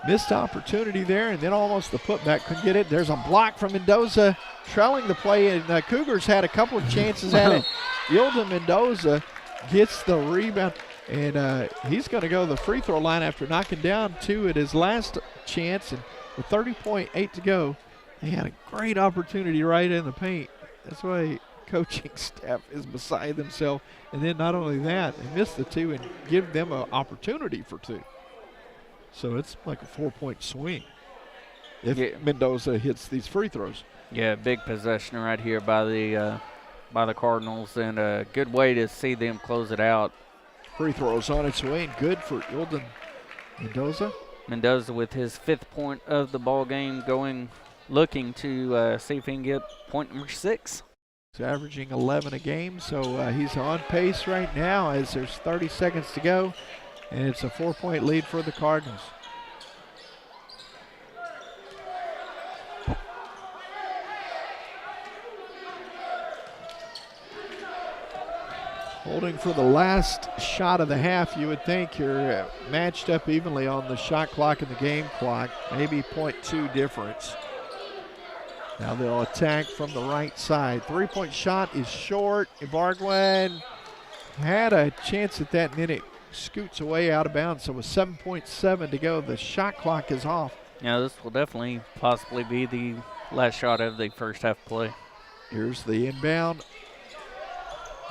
Missed opportunity there, and then almost the putback. Couldn't get it. There's a block from Mendoza trailing the play, and Cougars had a couple of chances at it. Yilden Mendoza gets the rebound, and he's going to go to the free throw line after knocking down 2 at his last chance. And with 30.8 to go, they had a great opportunity right in the paint. That's why coaching staff is beside themselves. And then not only that, they missed the 2 and give them an opportunity for 2. So it's like a 4-point swing if Mendoza hits these free throws. Yeah, big possession right here by the Cardinals, and a good way to see them close it out. Free throws on its way, and good for Yilden Mendoza. Mendoza with his 5th point of the ball game, looking to see if he can get point number 6. He's averaging 11 a game, so he's on pace right now as there's 30 seconds to go, and it's a 4-point lead for the Cardinals. Holding for the last shot of the half, you would think you're matched up evenly on the shot clock and the game clock, maybe 0.2 difference. Now they'll attack from the right side. 3-point shot is short. Ibargüen had a chance at that, and then it scoots away out of bounds. So with 7.7 to go, the shot clock is off. Yeah, this will definitely possibly be the last shot of the first half play. Here's the inbound.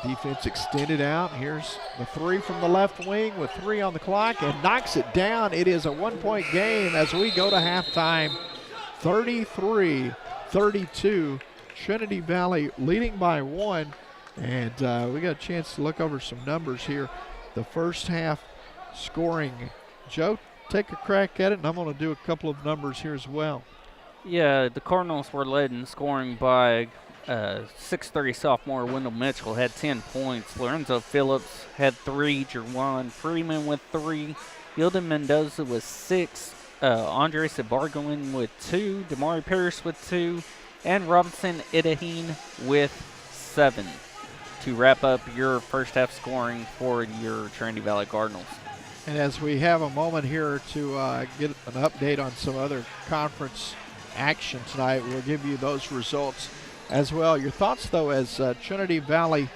Defense extended out. Here's the 3 from the left wing with 3 on the clock, and knocks it down. It is a 1-point game as we go to halftime. 33-32. Trinity Valley leading by 1. And we got a chance to look over some numbers here. The first half scoring. Joe, take a crack at it, and I'm going to do a couple of numbers here as well. Yeah, the Cardinals were led in scoring by 6'3" sophomore Wendell Mitchell had 10 points. Lorenzo Phillips had 3. Jerwan Freeman with 3. Yilden Mendoza with 6. Andres Ibarguen with 2. Damari Parrish with 2. And Robinson Idaheen with 7 to wrap up your first half scoring for your Trinity Valley Cardinals. And as we have a moment here to get an update on some other conference action tonight, we'll give you those results as well. Your thoughts, though, as Trinity Valley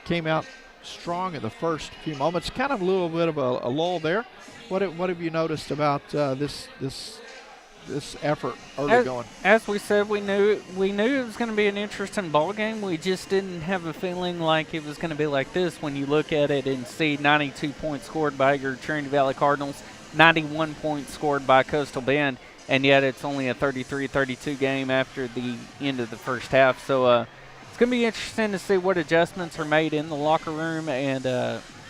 came out strong in the first few moments, kind of a little bit of a lull there. What have you noticed about this effort early going? As we said, we knew it was going to be an interesting ball game. We just didn't have a feeling like it was going to be like this when you look at it and see 92 points scored by your Trinity Valley Cardinals, 91 points scored by Coastal Bend, and yet it's only a 33-32 game after the end of the first half. So it's going to be interesting to see what adjustments are made in the locker room and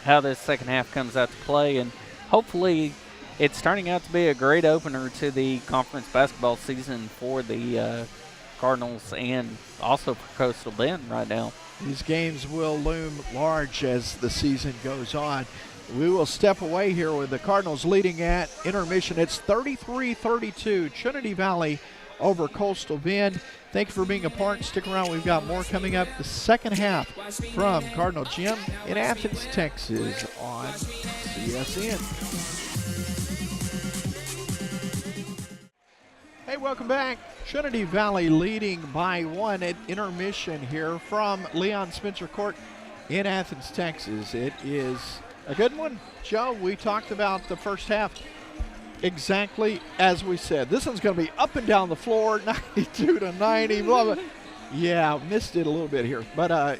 how this second half comes out to play. And hopefully it's turning out to be a great opener to the conference basketball season for the Cardinals and also for Coastal Bend right now. These games will loom large as the season goes on. We will step away here with the Cardinals leading at intermission. It's 33-32, Trinity Valley over Coastal Bend. Thank you for being a part. Stick around. We've got more coming up the second half from Cardinal Gym in Athens, Texas on CSN. Hey, welcome back. Trinity Valley leading by 1 at intermission here from Leon Spencer Court in Athens, Texas. It is a good one. Joe, we talked about the first half exactly as we said. This one's going to be up and down the floor, 92-90, blah, blah. Yeah, missed it a little bit here. But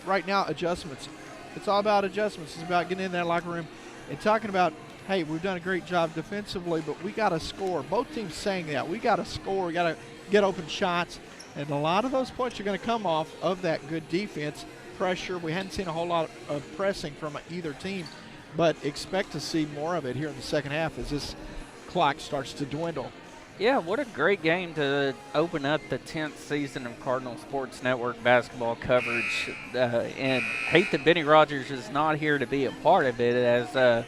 right now, adjustments. It's all about adjustments. It's about getting in that locker room and talking about, hey, we've done a great job defensively, but we got to score. Both teams saying that. We got to score. We got to get open shots. And a lot of those points are going to come off of that good defense. Pressure. We hadn't seen a whole lot of pressing from either team, but expect to see more of it here in the second half as this clock starts to dwindle. Yeah, what a great game to open up the 10th season of Cardinal Sports Network basketball coverage. And hate that Benny Rogers is not here to be a part of it, as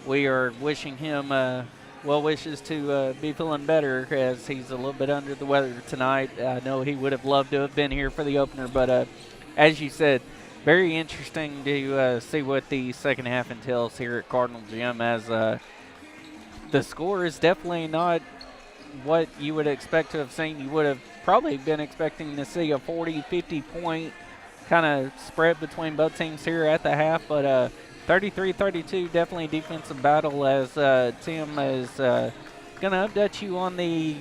we are wishing him well wishes to be feeling better, as he's a little bit under the weather tonight. I know he would have loved to have been here for the opener, but as you said, very interesting to see what the second half entails here at Cardinal Gym, as the score is definitely not what you would expect to have seen. You would have probably been expecting to see a 40-50 point kind of spread between both teams here at the half, but 33-32, definitely a defensive battle, as Tim is going to update you on the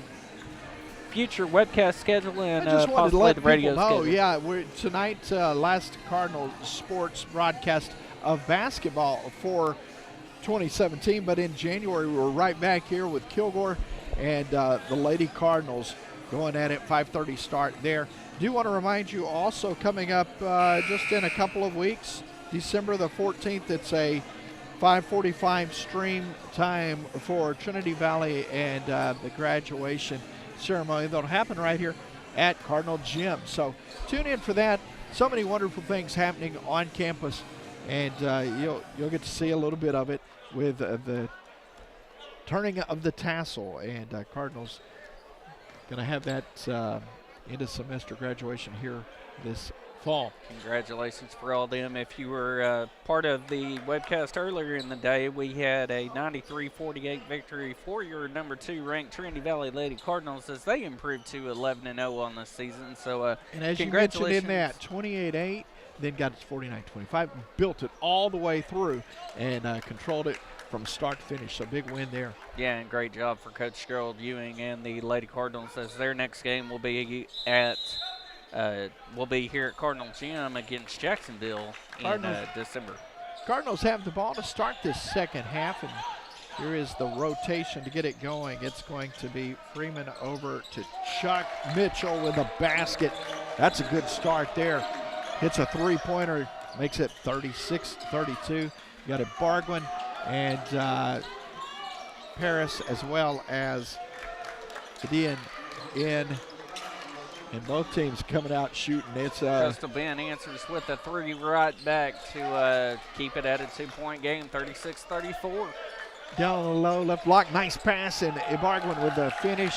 future webcast schedule and possibly the radio schedule. Yeah, tonight, last Cardinal Sports broadcast of basketball for 2017, but in January we're right back here with Kilgore and the Lady Cardinals going at it, 5:30 start there. Do want to remind you also, coming up just in a couple of weeks, December the 14th, it's a 5:45 stream time for Trinity Valley and the graduation ceremony that'll happen right here at Cardinal Gym. So tune in for that. So many wonderful things happening on campus, and you'll get to see a little bit of it with the turning of the tassel, and Cardinals going to have that end of semester graduation here this fall. Congratulations for all them. If you were part of the webcast earlier in the day, we had a 93-48 victory for your number 2 ranked Trinity Valley Lady Cardinals as they improved to 11-0 on this season. So and as you mentioned in that, 28-8, then got it to 49-25, built it all the way through and controlled it from start to finish. So big win there. Yeah, and great job for Coach Gerald Ewing and the Lady Cardinals, as their next game will be at we'll be here at Cardinal Gym against Jacksonville in December. Cardinals have the ball to start this second half, and here is the rotation to get it going. It's going to be Freeman over to Chuck Mitchell with a basket. That's a good start there. Hits a three-pointer, makes it 36-32. You got a Bargwin and Paris, as well as Sadian in And both teams coming out shooting. It's Coastal Bend answers with a 3 right back to keep it at a 2-point game, 36-34. Down on the low, left block, nice pass, and Ibargwin with the finish.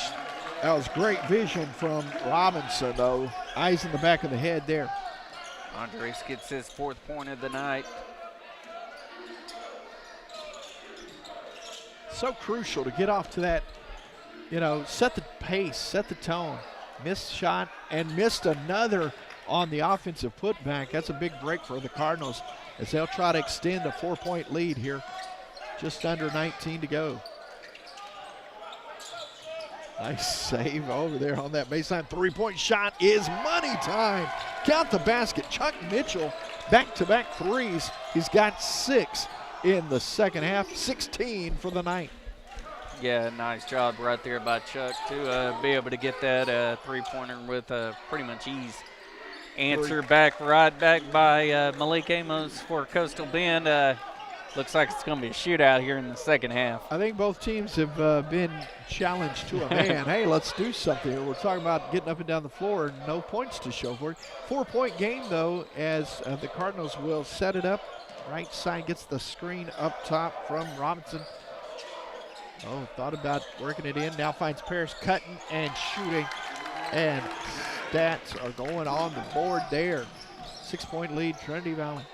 That was great vision from Robinson, though. Eyes in the back of the head there. Andres gets his 4th point of the night. So crucial to get off to that, set the pace, set the tone. Missed shot and missed another on the offensive putback. That's a big break for the Cardinals as they'll try to extend a 4-point lead here. Just under 19 to go. Nice save over there on that baseline. 3-point shot is money time. Count the basket. Chuck Mitchell, back-to-back threes. He's got 6 in the second half, 16 for the night. Yeah, nice job right there by Chuck to be able to get that 3-pointer with pretty much ease. Answer right back by Malik Amos for Coastal Bend. Looks like it's going to be a shootout here in the second half. I think both teams have been challenged to a man. Hey, let's do something. We're talking about getting up and down the floor, no points to show for it. 4-point game, though, as the Cardinals will set it up. Right side gets the screen up top from Robinson. Oh, thought about working it in. Now finds Paris cutting and shooting. And stats are going on the board there. 6-point lead, Trinity Valley.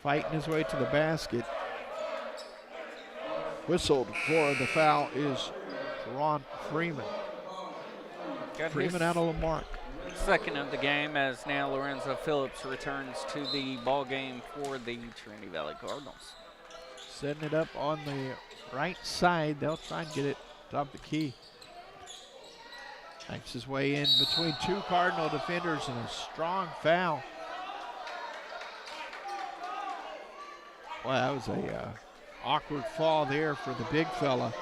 Fighting his way to the basket. Whistled for the foul is Ron Freeman. Freeman out of the mark. Second of the game as now Lorenzo Phillips returns to the ball game for the Trinity Valley Cardinals. Setting it up on the right side. They'll try and get it top the key. Makes his way in between 2 Cardinal defenders and a strong foul. Well, that was a awkward fall there for the big fella.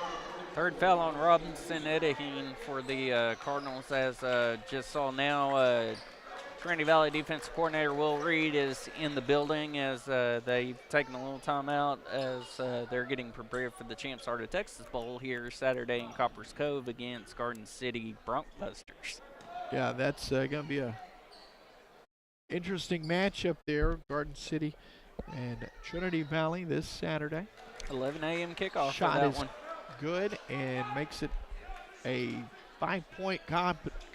3rd foul on Robinson Edaheen for the Cardinals, as just saw now Trinity Valley defensive coordinator Will Reed is in the building as they've taken a little time out as they're getting prepared for the Champs Heart of Texas Bowl here Saturday in Coppers Cove against Garden City Broncbusters. Yeah, that's going to be a interesting matchup there, Garden City and Trinity Valley this Saturday. 11 a.m. kickoff Shot for that is one. Good and makes it a 5-point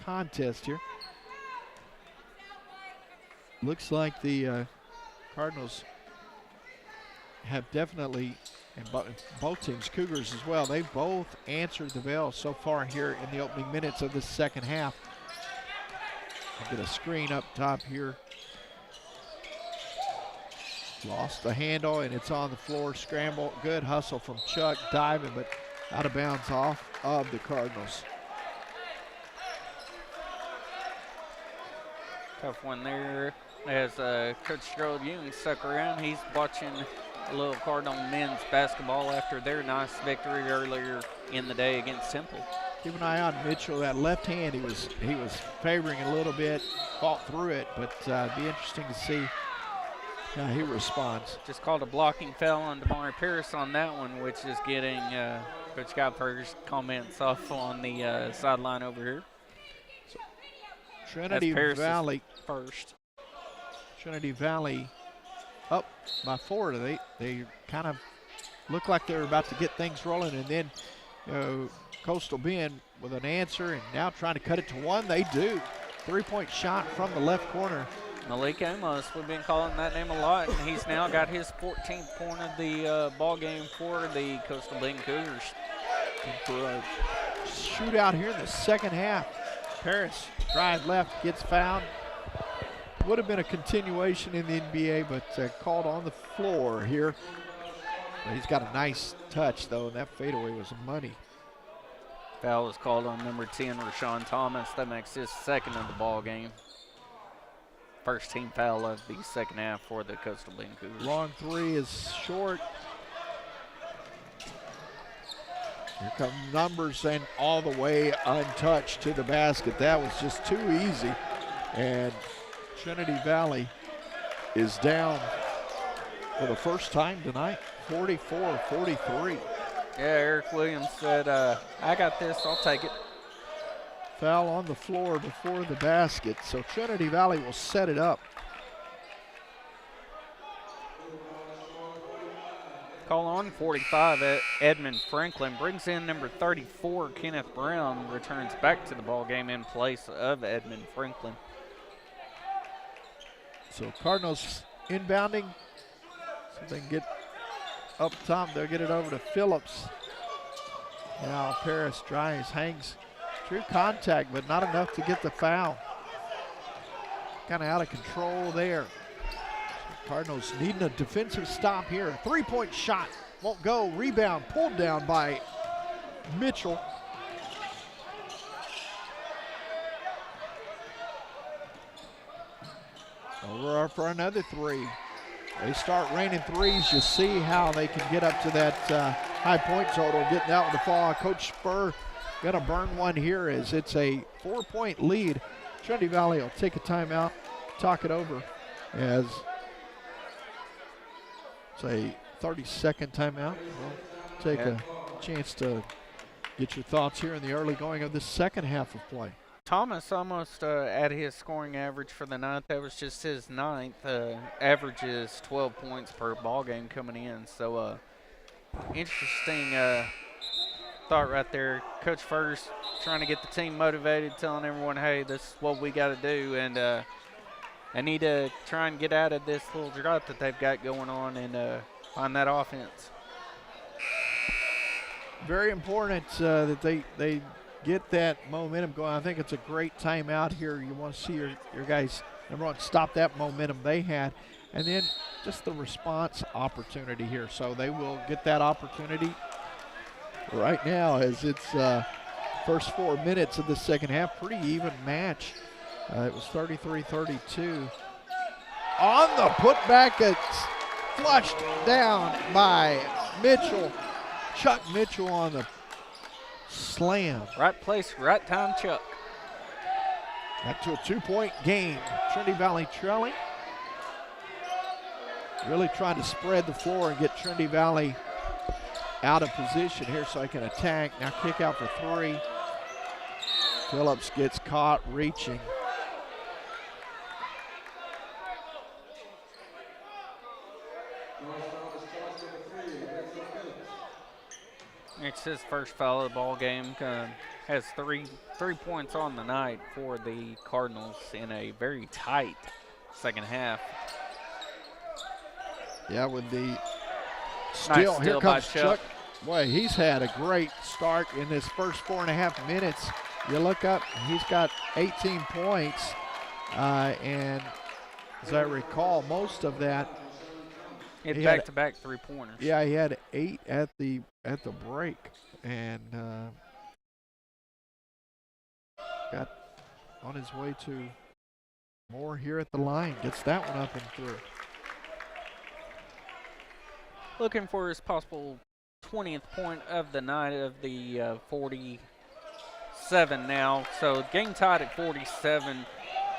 contest here. Looks like the Cardinals have definitely, and both teams, Cougars as well, they've both answered the bell so far here in the opening minutes of the second half. I'll get a screen up top here. Lost the handle and it's on the floor. Scramble, good hustle from Chuck, diving, but out of bounds off of the Cardinals. Tough one there as Coach Gerald Ewing stuck around. He's watching a little Cardinal men's basketball after their nice victory earlier in the day against Temple. Keep an eye on Mitchell. That left hand he was favoring a little bit, fought through it, but be interesting to see how he responds. Just called a blocking foul on Damari Pierce on that one, which is getting Coach Guyper's comments off on the sideline over here. So, Trinity Valley first. Trinity Valley up by 4. They kind of look like they're about to get things rolling, and then Coastal Bend with an answer, and now trying to cut it to 1. They do. 3-point shot from the left corner. Malik Amos, we've been calling that name a lot, and he's now got his 14th point of the ball game for the Coastal Bend Cougars. And for a shootout here in the second half. Paris drive left, gets fouled. Would have been a continuation in the NBA, but called on the floor here. But he's got a nice touch, though, and that fadeaway was money. Foul was called on number 10, Rashawn Thomas. That makes his 2nd of the ball game. First team foul of the second half for the Coastal Bend Cougars. Long 3 is short. Here come numbers and all the way untouched to the basket. That was just too easy. And Trinity Valley is down for the first time tonight, 44-43. Yeah, Eric Williams said, I got this, I'll take it. Foul on the floor before the basket, so Trinity Valley will set it up. Call on 45 at Edmund Franklin. Brings in number 34, Kenneth Brown. Returns back to the ball game in place of Edmund Franklin. So Cardinals inbounding. So they can get up top. They'll get it over to Phillips. Now Paris drives, hangs. True contact, but not enough to get the foul. Kind of out of control there. Cardinals needing a defensive stop here. Three-point shot won't go. Rebound pulled down by Mitchell. Over for another three. They start raining threes. You see how they can get up to that high point total, getting that one to fall. Coach Spur gonna burn one here as it's a 4-point lead. Trinity Valley will take a timeout, talk it over as it's a 30-second timeout. We'll take a chance to get your thoughts here in the early going of the second half of play. Thomas almost at his scoring average for the ninth. That was just his ninth. Average is 12 points per ball game coming in. So interesting thought right there. Coach Fergus trying to get the team motivated, telling everyone, hey, this is what we got to do. And I need to try and get out of this little drought that they've got going on and find that offense. Very important that they get that momentum going. I think it's a great timeout here. You want to see your guys, number one, stop that momentum they had, and then just the response opportunity here. So they will get that opportunity right now as it's first 4 minutes of the second half. Pretty even match. It was 33-32. On the putback, it's flushed down by Mitchell. Chuck Mitchell on the slam. Right place, right time, Chuck. Back to a 2-point game. Trinity Valley trailing. Really trying to spread the floor and get Trinity Valley out of position here so I can attack. Now kick out for three. Phillips gets caught reaching. It's his first foul of the ball game. Has three points on the night for the Cardinals in a very tight second half. Yeah, with the Nice here steal comes by Chuck. Boy, he's had a great start in his first 4.5 minutes. You look up, he's got 18 points, and as I recall, most of that. He had back-to-back three-pointers. Yeah, he had 8 at the break, and got on his way to more here at the line. Gets that one up and through. Looking for his possible 20th point of the night of the 47 now. So game tied at 47.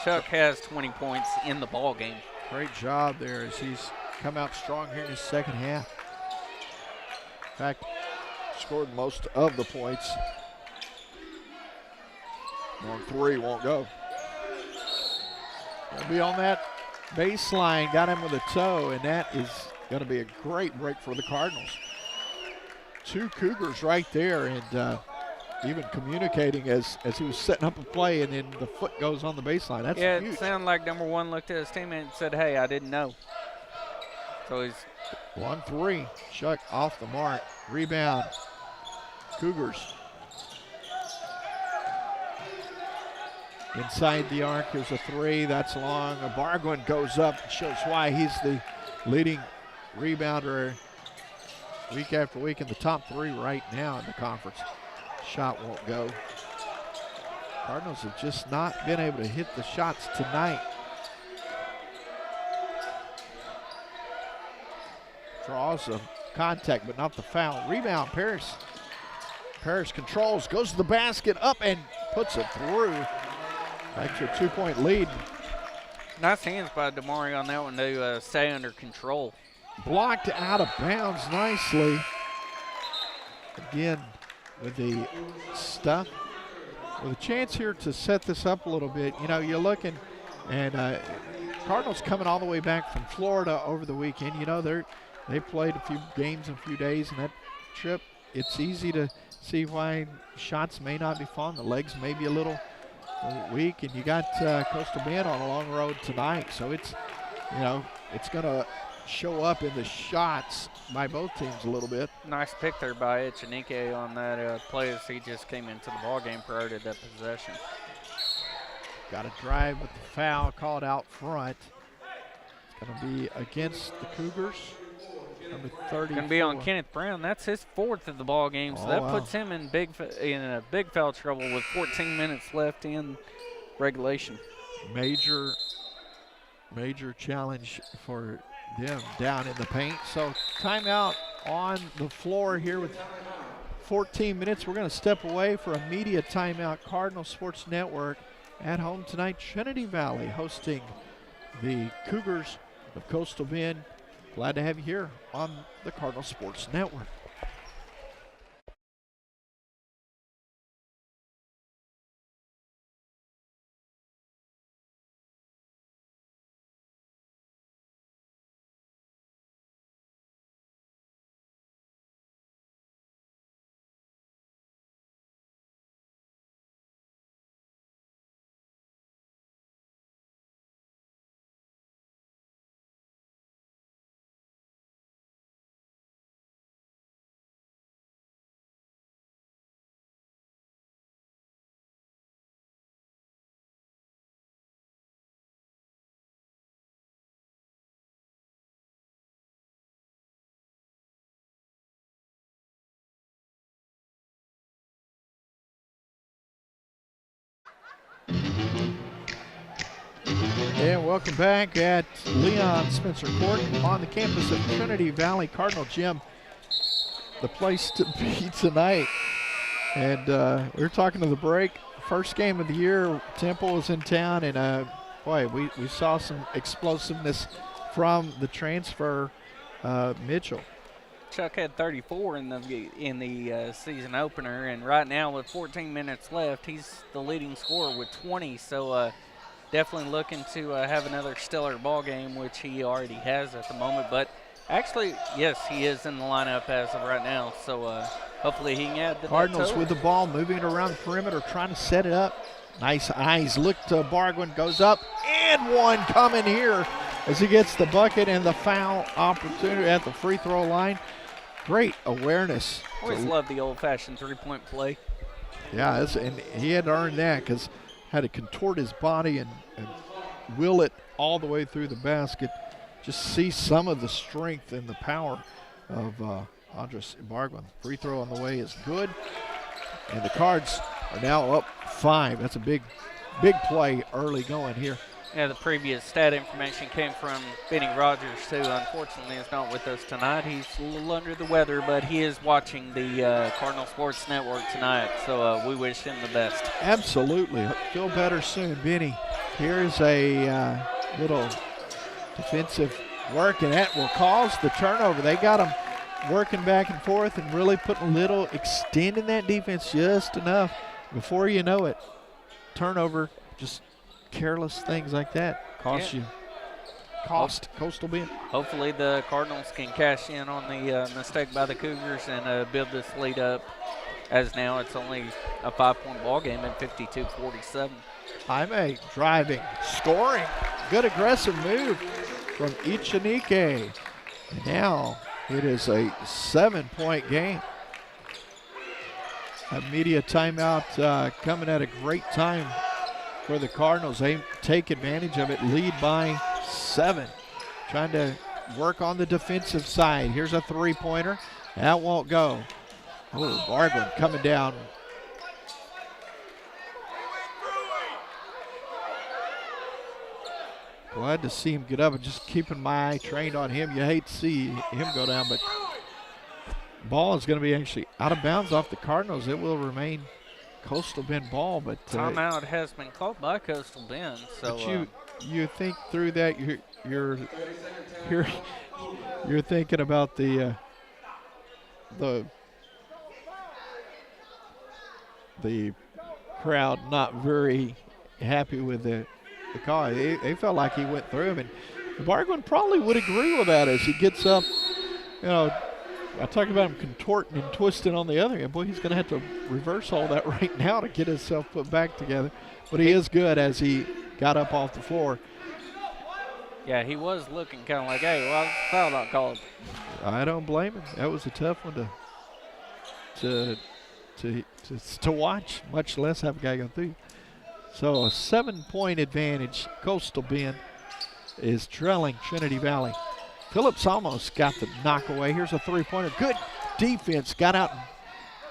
Chuck has 20 points in the ball game. Great job there as he's come out strong here in his second half. In fact, Scored most of the points. On three, won't go. he'll be on that baseline, got him with a toe, and that is going to be a great break for the Cardinals. 2 Cougars right there, and even communicating as he was setting up a play, and then the foot goes on the baseline. That's huge. It sounded like number one looked at his teammate and said, hey, I didn't know. So he's 1-3. Chuck off the mark. Rebound. Cougars. Inside the arc, here's a 3. That's long. Barguin goes up, shows why he's the leading rebounder week after week in the top 3 right now in the conference. Shot won't go. Cardinals have just not been able to hit the shots tonight. Draws a contact, but not the foul. Rebound, Paris. Paris controls, goes to the basket, up and puts it through. Back to a 2-point lead. Nice hands by Damari on that one to stay under control. Blocked out of bounds nicely. Again, with the stuff. with a chance here to set this up a little bit. You know, you're looking, and Cardinals coming all the way back from Florida over the weekend. You know, they played a few games in a few days, and that trip, it's easy to see why shots may not be falling. The legs may be a little weak, and you got Coastal Bend on a long road tonight. So it's, you know, it's going to show up in the shots by both teams a little bit. Nice pick there by Echenike on that play as he just came into the ball game prior to that possession. Got a drive with the foul called out front. It's going to be against the Cougars. Number 30. Going to be on Kenneth Brown. That's his 4th of the ball game, so that puts him in a big foul trouble with 14 minutes left in regulation. Major challenge for them down in the paint. So timeout on the floor here with 14 minutes. We're going to step away for a media timeout. Cardinal Sports Network at home tonight. Trinity Valley hosting the Cougars of Coastal Bend. Glad to have you here on the Cardinal Sports Network. And welcome back at Leon Spencer Court on the campus of Trinity Valley Cardinal Gym. The place to be tonight. And we were talking to the break. First game of the year, Temple was in town, and boy, we saw some explosiveness from the transfer, Mitchell. Chuck had 34 in the season opener, and right now with 14 minutes left, he's the leading scorer with 20. So definitely looking to have another stellar ball game, which he already has at the moment. But actually, yes, he is in the lineup as of right now. So hopefully he can add to Cardinals that with the ball, moving it around the perimeter, trying to set it up. Nice eyes. Look to Bargwin, goes up, and one coming here as he gets the bucket and the foul opportunity at the free throw line. Great awareness. Always love the old-fashioned three-point play. Yeah, and he had to earn that because had to contort his body and will it all the way through the basket. Just see some of the strength and the power of Andres Bargwin. Free throw on the way is good. And the Cards are now up 5. That's a big play early going here. Yeah, the previous stat information came from Benny Rogers, who unfortunately is not with us tonight. He's a little under the weather, but he is watching the Cardinal Sports Network tonight, so we wish him the best. Absolutely. Feel better soon, Benny. Here's a little defensive work, and that will cause the turnover. They got him working back and forth and really putting a little, extending that defense just enough. Before you know it, turnover, just careless things like that cost Coastal Bend. Hopefully the Cardinals can cash in on the mistake by the Cougars and build this lead up, as now it's only a 5-point ball game at 52-47. Jaime driving, scoring. Good aggressive move from Echenike. Now it is a 7-point game. A media timeout coming at a great time for the Cardinals. They take advantage of it, lead by 7. Trying to work on the defensive side. Here's a three-pointer. That won't go. Oh, Bargwin coming down. Glad to see him get up and just keeping my eye trained on him. You hate to see him go down, but ball is going to be actually out of bounds off the Cardinals. It will remain Coastal Bend ball, but timeout has been called by Coastal Bend. So but you think through that you're thinking about the crowd not very happy with the call. They felt like he went through him, and Bargman probably would agree with that as he gets up. You know, I talk about him contorting and twisting on the other end. Boy, he's going to have to reverse all that right now to get himself put back together. But he is good as he got up off the floor. Yeah, he was looking kind of like, hey, well, foul not called. I don't blame him. That was a tough one to watch, much less have a guy go through. So a 7-point advantage. Coastal Bend is trailing Trinity Valley. Phillips almost got the knock away. Here's a three-pointer. Good defense. Got out and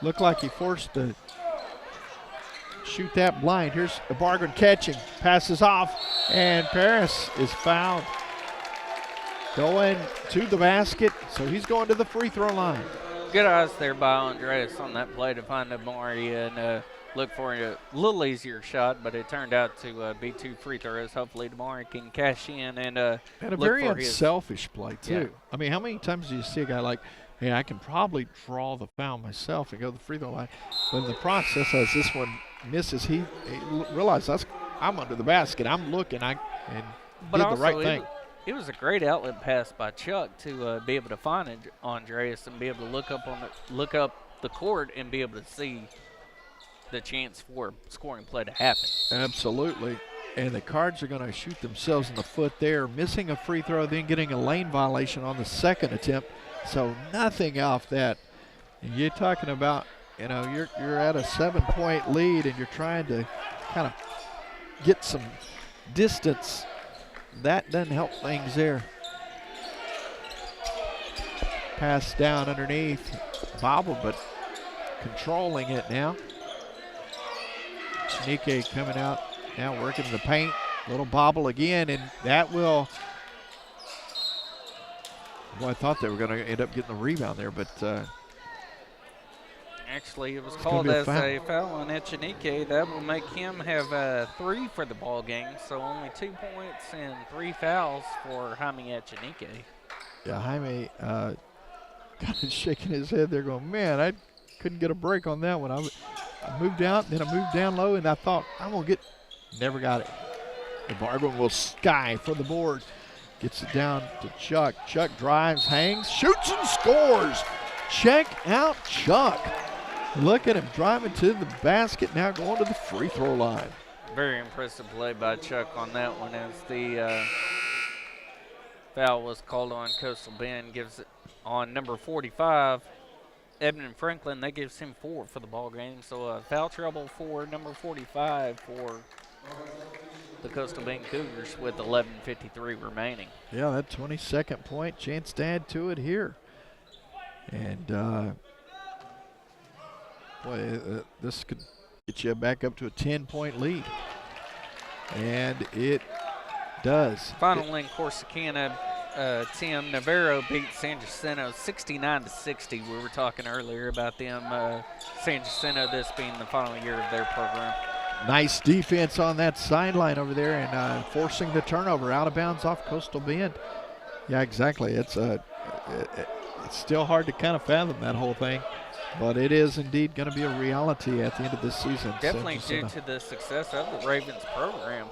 looked like he forced the shoot that blind. Here's the Bargain catching. Passes off, and Paris is fouled. Going to the basket, so he's going to the free throw line. Good eyes there by Andreas on that play to find Amari and look for a little easier shot, but it turned out to be 2 free throws. Hopefully Amari can cash in and a look very for unselfish play, too. Yeah. I mean, how many times do you see a guy like, hey, I can probably draw the foul myself and go to the free throw line. But in the process, as this one misses, he realized I'm under the basket. I'm looking, and but did also the right thing. It was a great outlet pass by Chuck to be able to find Andreas and be able to look up the court and be able to see the chance for scoring play to happen. Absolutely. And the Cards are going to shoot themselves in the foot there, missing a free throw, then getting a lane violation on the second attempt. So nothing off that. And you're talking about, you know, you're at a 7-point lead and you're trying to kind of get some distance. That doesn't help things there. Pass down underneath. Bobble, but controlling it now. Shanike coming out now, working the paint. Little bobble again, and that will. Well, I thought they were going to end up getting the rebound there, but. Actually, it was called as a foul on Echenike. That will make him have 3 for the ball game, so only 2 points and 3 fouls for Jaime Echenike. Yeah, Jaime kind of shaking his head there going, man, I couldn't get a break on that one. I moved out, then I moved down low, and I thought, I'm going to get – never got it. The Bargain will sky for the board. Gets it down to Chuck. Chuck drives, hangs, shoots, and scores. Check out Chuck. Look at him driving to the basket, now going to the free throw line. Very impressive play by Chuck on that one as the foul was called on Coastal Bend. Gives it on number 45, Edmund Franklin. That gives him 4 for the ball game. So foul trouble for number 45 for the Coastal Bend Cougars with 11:53 remaining. Yeah, that 22nd point, chance to add to it here. And boy, this could get you back up to a 10-point lead. And it does. Final in Corsicana, Tim Navarro beat San Jacinto 69-60. We were talking earlier about them, San Jacinto, this being the final year of their program. Nice defense on that sideline over there and forcing the turnover out of bounds off Coastal Bend. Yeah, exactly. It's still hard to kind of fathom that whole thing, but it is indeed going to be a reality at the end of this season. Definitely due to the success of the Ravens program.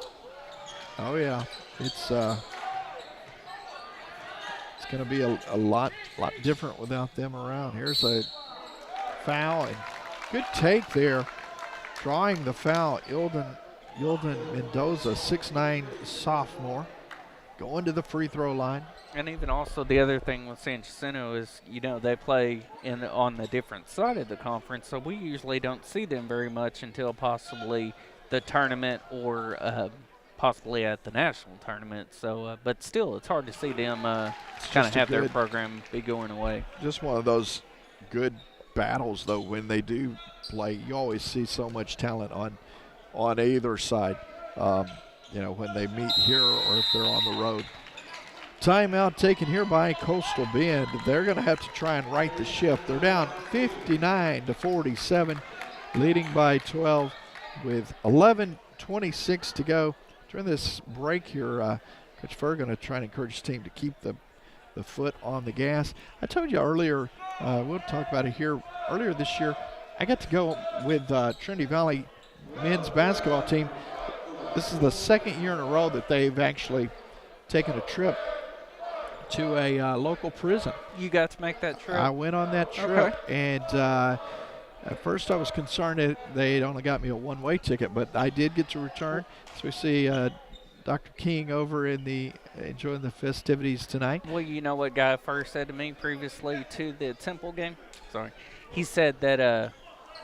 Oh yeah, it's going to be a lot different without them around. Here's a foul and good take there. Drawing the foul, Yilden Mendoza, 6'9" sophomore, going to the free throw line. And even also the other thing with San Jacinto is, you know, they play on the different side of the conference, so we usually don't see them very much until possibly the tournament or possibly at the national tournament. So, but still, it's hard to see them kind of have their program be going away. Just one of those good battles, though, when they do play. You always see so much talent on either side, you know, when they meet here or if they're on the road. Timeout taken here by Coastal Bend. They're going to have to try and right the ship. They're down 59-47, leading by 12 with 11:26 to go. During this break here, Coach Furr going to try and encourage his team to keep the foot on the gas. I told you earlier, we'll talk about it here, earlier this year, I got to go with Trinity Valley men's basketball team, this is the second year in a row that they've actually taken a trip to a local prison. You got to make that trip? I went on that trip, and at first I was concerned that they'd only got me a one-way ticket, but I did get to return. So we see Dr. King over enjoying the festivities tonight. Well, you know what Guy first said to me previously to the Temple game? Sorry. He said that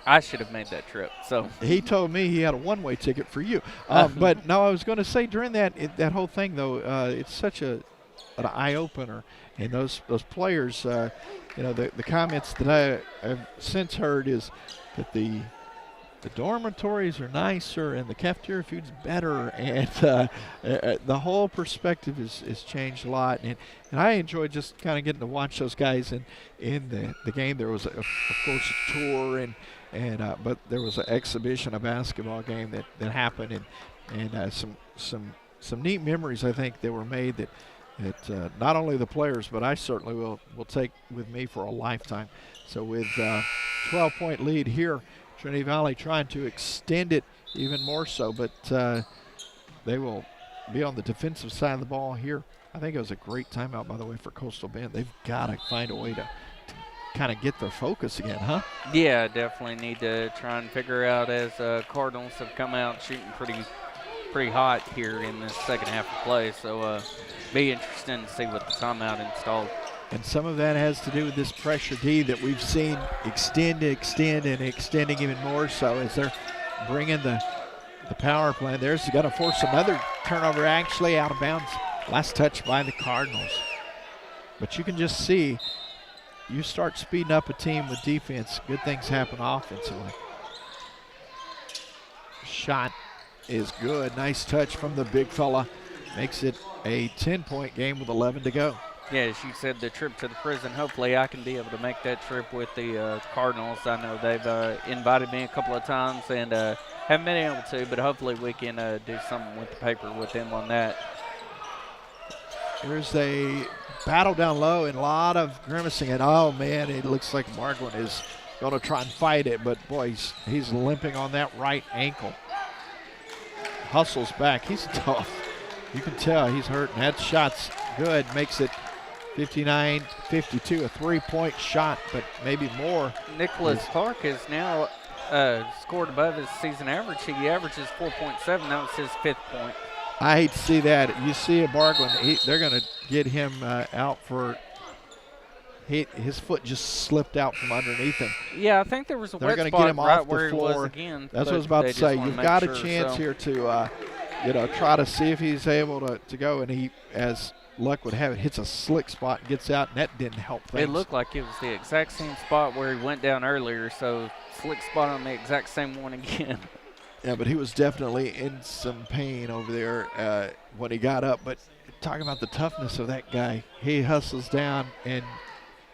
I should have made that trip. So he told me he had a one-way ticket for you. But no, I was going to say during that whole thing, though, it's such an eye-opener. And those players, the comments that I have since heard is that the dormitories are nicer and the cafeteria food's better, and the whole perspective is changed a lot. And I enjoyed just kind of getting to watch those guys in the game. There was, of course, a tour, but there was an exhibition, a basketball game that happened, and some neat memories I think that were made that not only the players, but I certainly will take with me for a lifetime. So with 12-point lead here, Trinity Valley trying to extend it even more so, but they will be on the defensive side of the ball here. I think it was a great timeout, by the way, for Coastal Bend. They've got to find a way to kind of get their focus again, huh? Yeah, definitely need to try and figure out, as Cardinals have come out shooting pretty hot here in the second half of play. So be interesting to see what the timeout installed. And some of that has to do with this pressure D that we've seen extend, and extending even more so as they're bringing the power play. There's going to force another turnover, actually out of bounds. Last touch by the Cardinals. But you can just see, you start speeding up a team with defense, good things happen offensively. Shot is good. Nice touch from the big fella. Makes it a 10-point game with 11 to go. Yeah, as you said, the trip to the prison, hopefully I can be able to make that trip with the Cardinals. I know they've invited me a couple of times and haven't been able to, but hopefully we can do something with the paper with them on that. There's a battle down low and a lot of grimacing, and oh man, it looks like Margolin is going to try and fight it, but boy, he's limping on that right ankle. Hustles back. He's tough. You can tell he's hurting. That shot's good. Makes it 59-52, a three-point shot, but maybe more. Nicholas Clark has now scored above his season average. He averages 4.7. That was his 5th point. I hate to see that. You see a Barglin, they're going to get him out for his foot just slipped out from underneath him. Yeah, I think there was a they're wet going to spot get him right off where the floor. He was again. That's what I was about to say. You've got a chance here to try to see if he's able to go, and he, as luck would have it, hits a slick spot and gets out, and that didn't help things. It looked like it was the exact same spot where he went down earlier, so slick spot on the exact same one again. Yeah, but he was definitely in some pain over there when he got up. But talking about the toughness of that guy, he hustles down and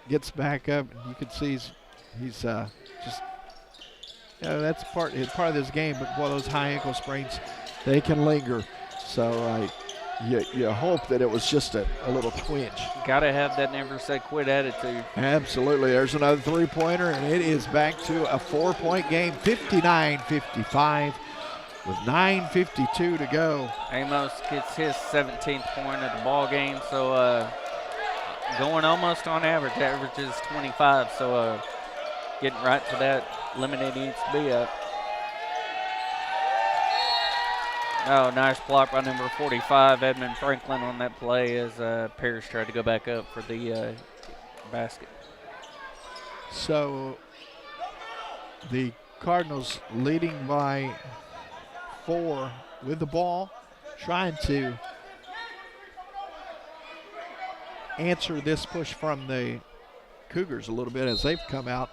gets back up, and you can see he's just, that's part of this game. But boy, those high ankle sprains, they can linger. So you hope that it was just a little twinge. Got to have that never say quit attitude. Absolutely. There's another three-pointer, and it is back to a 4-point game, 59-55 with 9:52 to go. Amos gets his 17th point of the ball game, so going almost on average, averages 25. So getting right to that limit it needs to be at. Oh, nice block by number 45, Edmund Franklin, on that play as Parrish tried to go back up for the basket. So the Cardinals leading by 4 with the ball, trying to answer this push from the Cougars a little bit as they've come out,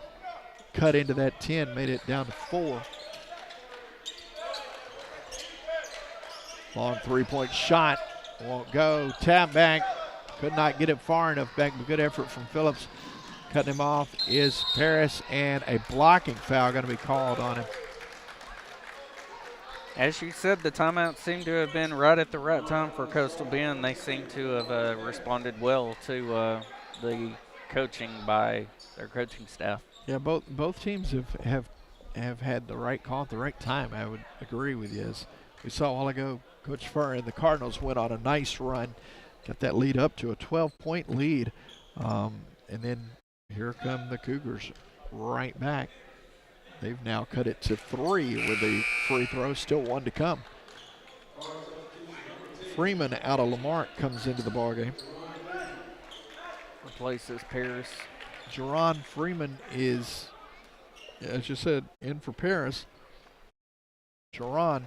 cut into that 10, made it down to 4. Long three-point shot, won't go. Tap back, could not get it far enough back, but good effort from Phillips. Cutting him off is Paris, and a blocking foul going to be called on him. As you said, the timeout seemed to have been right at the right time for Coastal Bend. They seem to have responded well to the coaching by their coaching staff. Yeah, both teams have have had the right call at the right time. I would agree with you. As we saw a while ago, Coach Furr and the Cardinals went on a nice run, got that lead up to a 12-point lead. And then here come the Cougars right back. They've now cut it to 3 with the free throw, still 1 to come. Freeman out of Lamarck comes into the ballgame. Replaces Paris. Jerron Freeman is, as you said, in for Paris. Jerron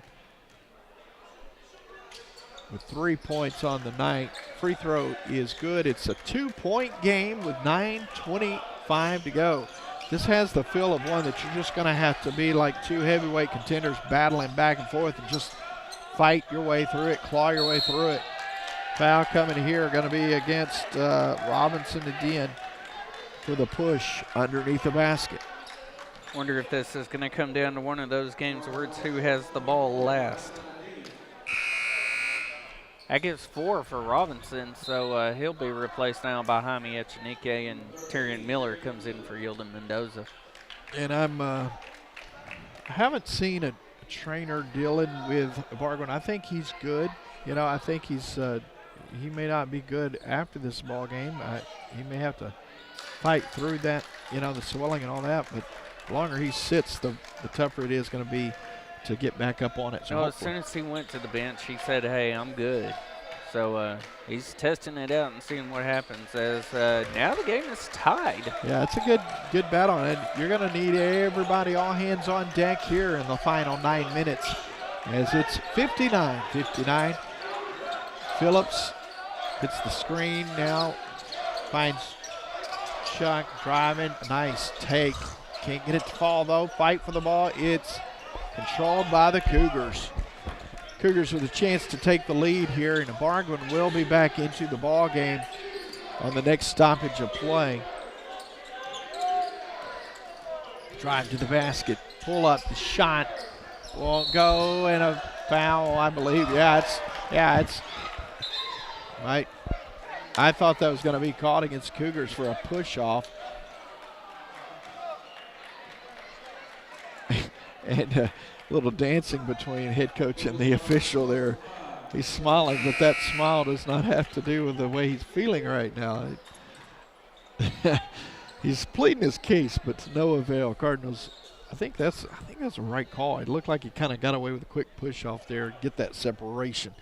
with 3 points on the night. Free throw is good. It's a 2-point game with 9:25 to go. This has the feel of one that you're just going to have to be like 2 heavyweight contenders battling back and forth and just fight your way through it, claw your way through it. Foul coming here, going to be against Robinson again for the push underneath the basket. Wonder if this is going to come down to one of those games where it's who has the ball last. That gives 4 for Robinson, so he'll be replaced now by Jaime Echenike, and Tyrion Miller comes in for Yilden Mendoza. And I haven't seen a trainer dealing with Bargwin. I think he's good. You know, I think he may not be good after this ball game. He may have to fight through that, you know, the swelling and all that, but the longer he sits, the tougher it is going to be to get back up on it. So as soon as he went to the bench, he said, hey, I'm good. So he's testing it out and seeing what happens as now the game is tied. Yeah, it's a good battle, and you're going to need everybody, all hands on deck here in the final 9 minutes as it's 59-59. Phillips hits the screen now, finds Chuck driving, nice take. Can't get it to fall though, fight for the ball. It's controlled by the Cougars. Cougars with a chance to take the lead here, and Bargwin will be back into the ball game on the next stoppage of play. Drive to the basket, pull up, the shot won't go, and a foul, I believe. Yeah, it's right. I thought that was going to be caught against Cougars for a push-off. And a little dancing between head coach and the official there. He's smiling, but that smile does not have to do with the way he's feeling right now. He's pleading his case, but to no avail. Cardinals, I think that's a right call. It looked like he kind of got away with a quick push-off there, get that separation.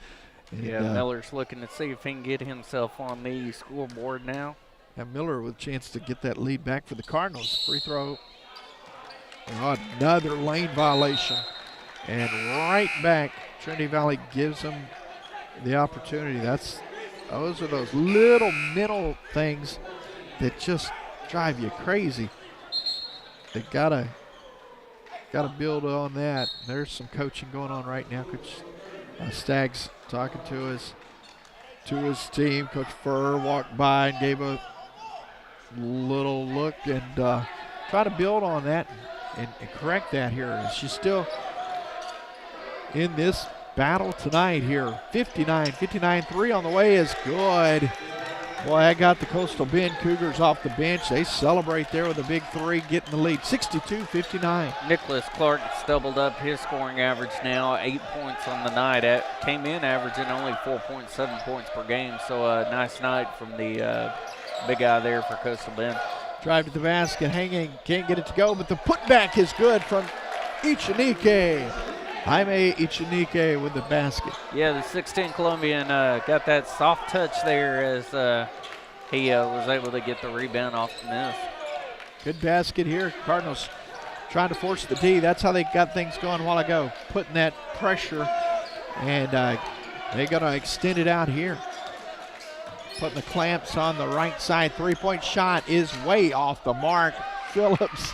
And, yeah, Miller's looking to see if he can get himself on the scoreboard now. And Miller with a chance to get that lead back for the Cardinals. Free throw. Oh, another lane violation. And right back, Trinity Valley gives them the opportunity. Those are those little mental things that just drive you crazy. They gotta build on that. There's some coaching going on right now. Coach Staggs talking to his team. Coach Furr walked by and gave a little look and try to build on that and correct that here. She's still in this battle tonight here. 59-59, 3 on the way is good. Boy, I got the Coastal Bend Cougars off the bench. They celebrate there with a big 3, getting the lead, 62-59. Nicholas Clark doubled up his scoring average now, 8 points on the night. Came in averaging only 4.7 points per game, so a nice night from the big guy there for Coastal Bend. Drive to the basket, hanging, can't get it to go, but the putback is good from Echenike. Jaime Echenike with the basket. Yeah, the 6'10 Colombian got that soft touch there as he was able to get the rebound off the miss. Good basket here. Cardinals trying to force the D. That's how they got things going a while ago, putting that pressure, and they're going to extend it out here. Putting the clamps on the right side. 3-point shot is way off the mark. Phillips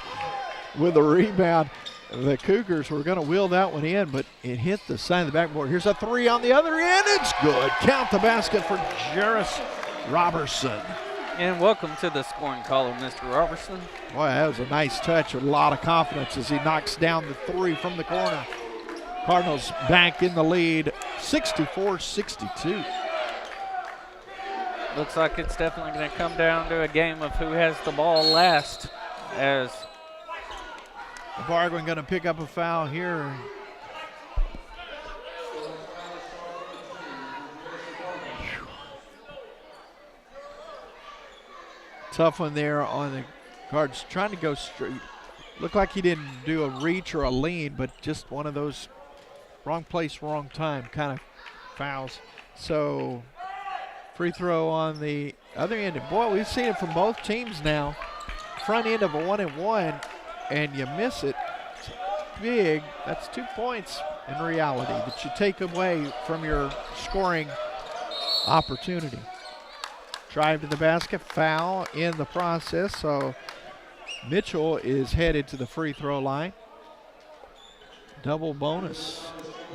with the rebound. The Cougars were going to wheel that one in, but it hit the side of the backboard. Here's a 3 on the other end. It's good. Count the basket for Jarris Robertson. And welcome to the scoring column, Mr. Robertson. Boy, that was a nice touch with a lot of confidence as he knocks down the 3 from the corner. Cardinals back in the lead, 64-62. Looks like it's definitely going to come down to a game of who has the ball last, as Bargain going to pick up a foul here. Tough one there on the Cards, trying to go straight. Looked like he didn't do a reach or a lean, but just one of those wrong place, wrong time kind of fouls. So free throw on the other end. And boy, we've seen it from both teams now. Front end of a 1-and-1, and you miss it. It's big. That's 2 points in reality that you take away from your scoring opportunity. Drive to the basket, foul in the process. So Mitchell is headed to the free throw line. Double bonus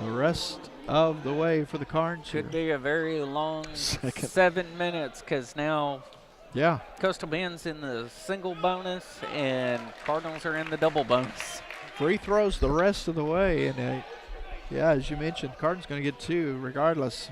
the rest of the way for the Cards. Could be a very long 7 minutes, because now Coastal Bend's in the single bonus and Cardinals are in the double bonus. Free throws the rest of the way, and as you mentioned, Cardinals going to get 2 regardless.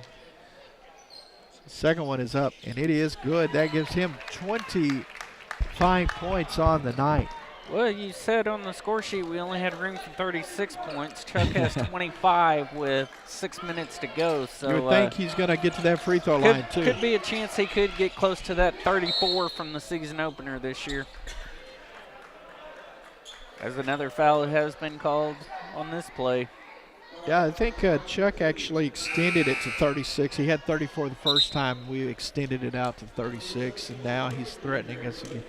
Second one is up, and it is good. That gives him 25 points on the night. Well, you said on the score sheet we only had room for 36 points. Chuck has 25 with 6 minutes to go. So you would think he's going to get to that free throw line, too. Could be a chance he could get close to that 34 from the season opener this year. As another foul has been called on this play. Yeah, I think Chuck actually extended it to 36. He had 34 the first time. We extended it out to 36, and now he's threatening us again.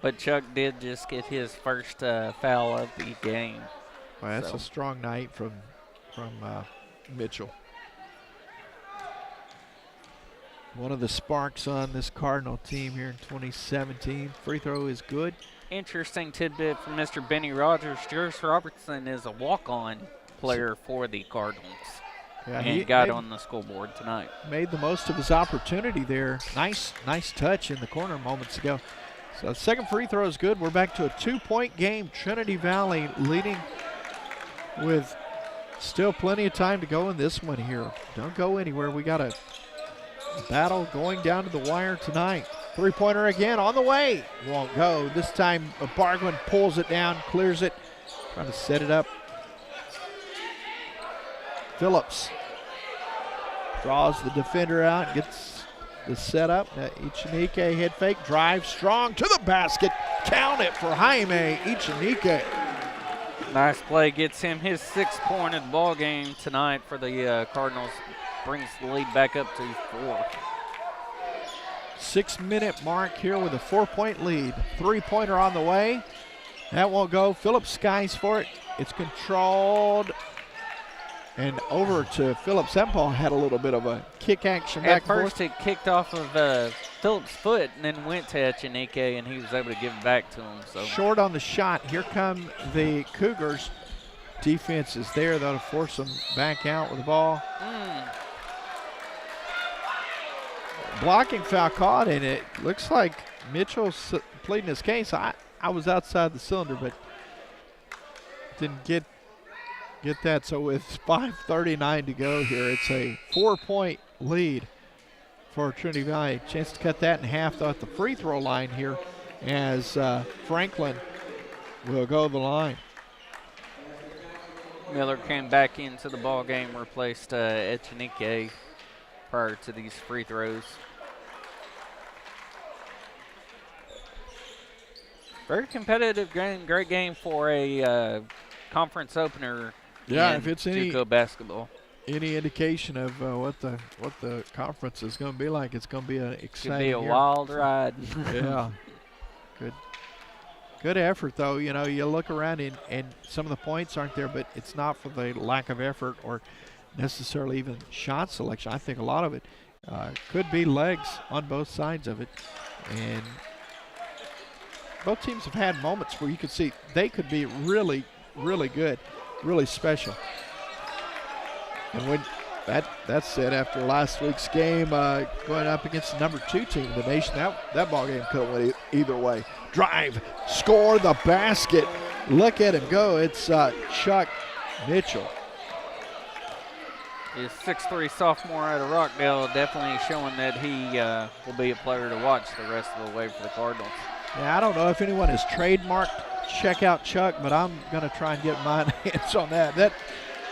But Chuck did just get his first foul of the game. Well, that's a strong night from Mitchell. One of the sparks on this Cardinal team here in 2017. Free throw is good. Interesting tidbit from Mr. Benny Rogers. Juris Robertson is a walk-on player for the Cardinals. Yeah, and got on the scoreboard tonight. Made the most of his opportunity there. Nice touch in the corner moments ago. So second free throw is good. We're back to a 2-point game. Trinity Valley leading with still plenty of time to go in this one here. Don't go anywhere. We got a battle going down to the wire tonight. Three-pointer again on the way. Won't go. This time Bargwin pulls it down, clears it, trying to set it up. Phillips draws the defender out, gets the setup. Ichinike head fake, drive strong to the basket. Count it for Jaime Ichinike. Nice play, gets him his 6th point of the ball game tonight for the Cardinals. Brings the lead back up to 4. 6-minute mark here with a 4-point lead. Three-pointer on the way. That won't go. Phillips skies for it. It's controlled. And over to Phillips. That ball had a little bit of a kick action back and forth. At first it kicked off of Phillips' foot and then went to Echenike, and he was able to give it back to him. So short on the shot. Here come the Cougars. Defense is there. That'll force them back out with the ball. Blocking foul caught, and it looks like Mitchell's pleading his case. I was outside the cylinder, but didn't get that. So with 5:39 to go here, it's a 4-point lead for Trinity Valley. Chance to cut that in half, though, at the free throw line here, as Franklin will go to the line. Miller came back into the ball game, replaced Echenike prior to these free throws. Very competitive game, great game for a conference opener. Yeah, if it's JUCO basketball. Any indication of what the conference is going to be like, it's going to be an exciting. Could be a year. wild ride. Yeah, good effort though. You know, you look around and some of the points aren't there, but it's not for the lack of effort or necessarily even shot selection. I think a lot of it could be legs on both sides of it, and both teams have had moments where you could see they could be really, really good, really special. And when that's said, after last week's game, going up against the number 2 team in the nation, that ball game could have went either way. Drive, score the basket. Look at him go. It's Chuck Mitchell. His 6'3" sophomore out of Rockdale, definitely showing that he will be a player to watch the rest of the way for the Cardinals. Yeah, I don't know if anyone has trademarked check out Chuck, but I'm going to try and get my hands on that.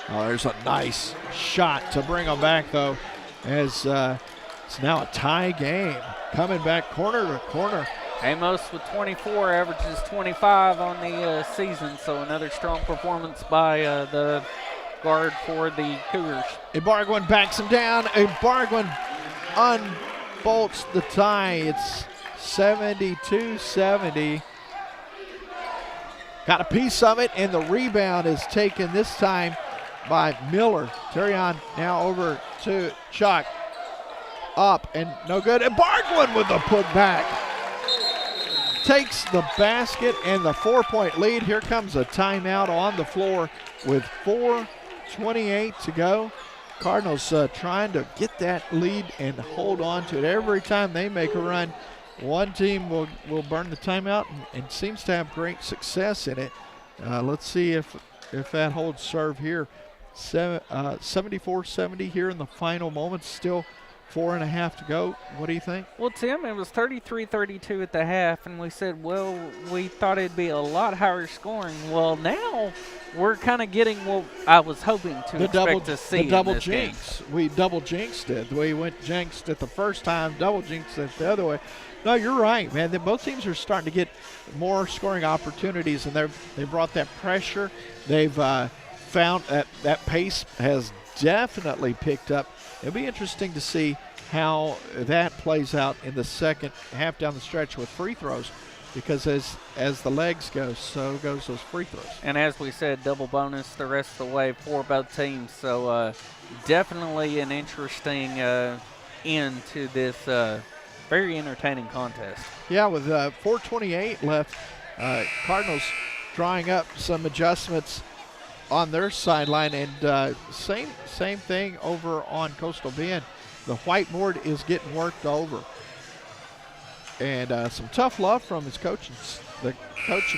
There's a nice shot to bring them back, though, as it's now a tie game. Coming back corner to corner. Amos with 24, averages 25 on the season, so another strong performance by the guard for the Cougars. Ibargüen backs him down. Ibargüen unbolts the tie. It's 72-70. Got a piece of it, and the rebound is taken this time by Miller. Terrion now over to Chuck. Up and no good. Ibargüen with the putback. Takes the basket and the 4-point lead. Here comes a timeout on the floor with 4:28 to go. Cardinals trying to get that lead and hold on to it. Every time they make a run, one team will burn the timeout and seems to have great success in it. Let's see if that holds serve here. 74-70 here in the final moments. Still 4.5 to go. What do you think? Well, Tim, it was 33-32 at the half, and we said, well, we thought it'd be a lot higher scoring. Well, now we're kind of getting what I was hoping to expect to see. The double in this jinx. game. We double jinxed it. We went jinxed it the first time, double jinxed it the other way. No, you're right, man. Both teams are starting to get more scoring opportunities, and they brought that pressure. They've found that pace has definitely picked up. It'll be interesting to see how that plays out in the second half down the stretch with free throws, because as the legs go, so goes those free throws. And as we said, double bonus the rest of the way for both teams. So definitely an interesting end to this very entertaining contest. Yeah, with 4:28 left, Cardinals drawing up some adjustments on their sideline, and same thing over on Coastal Bend. The whiteboard is getting worked over, and some tough love from the coaching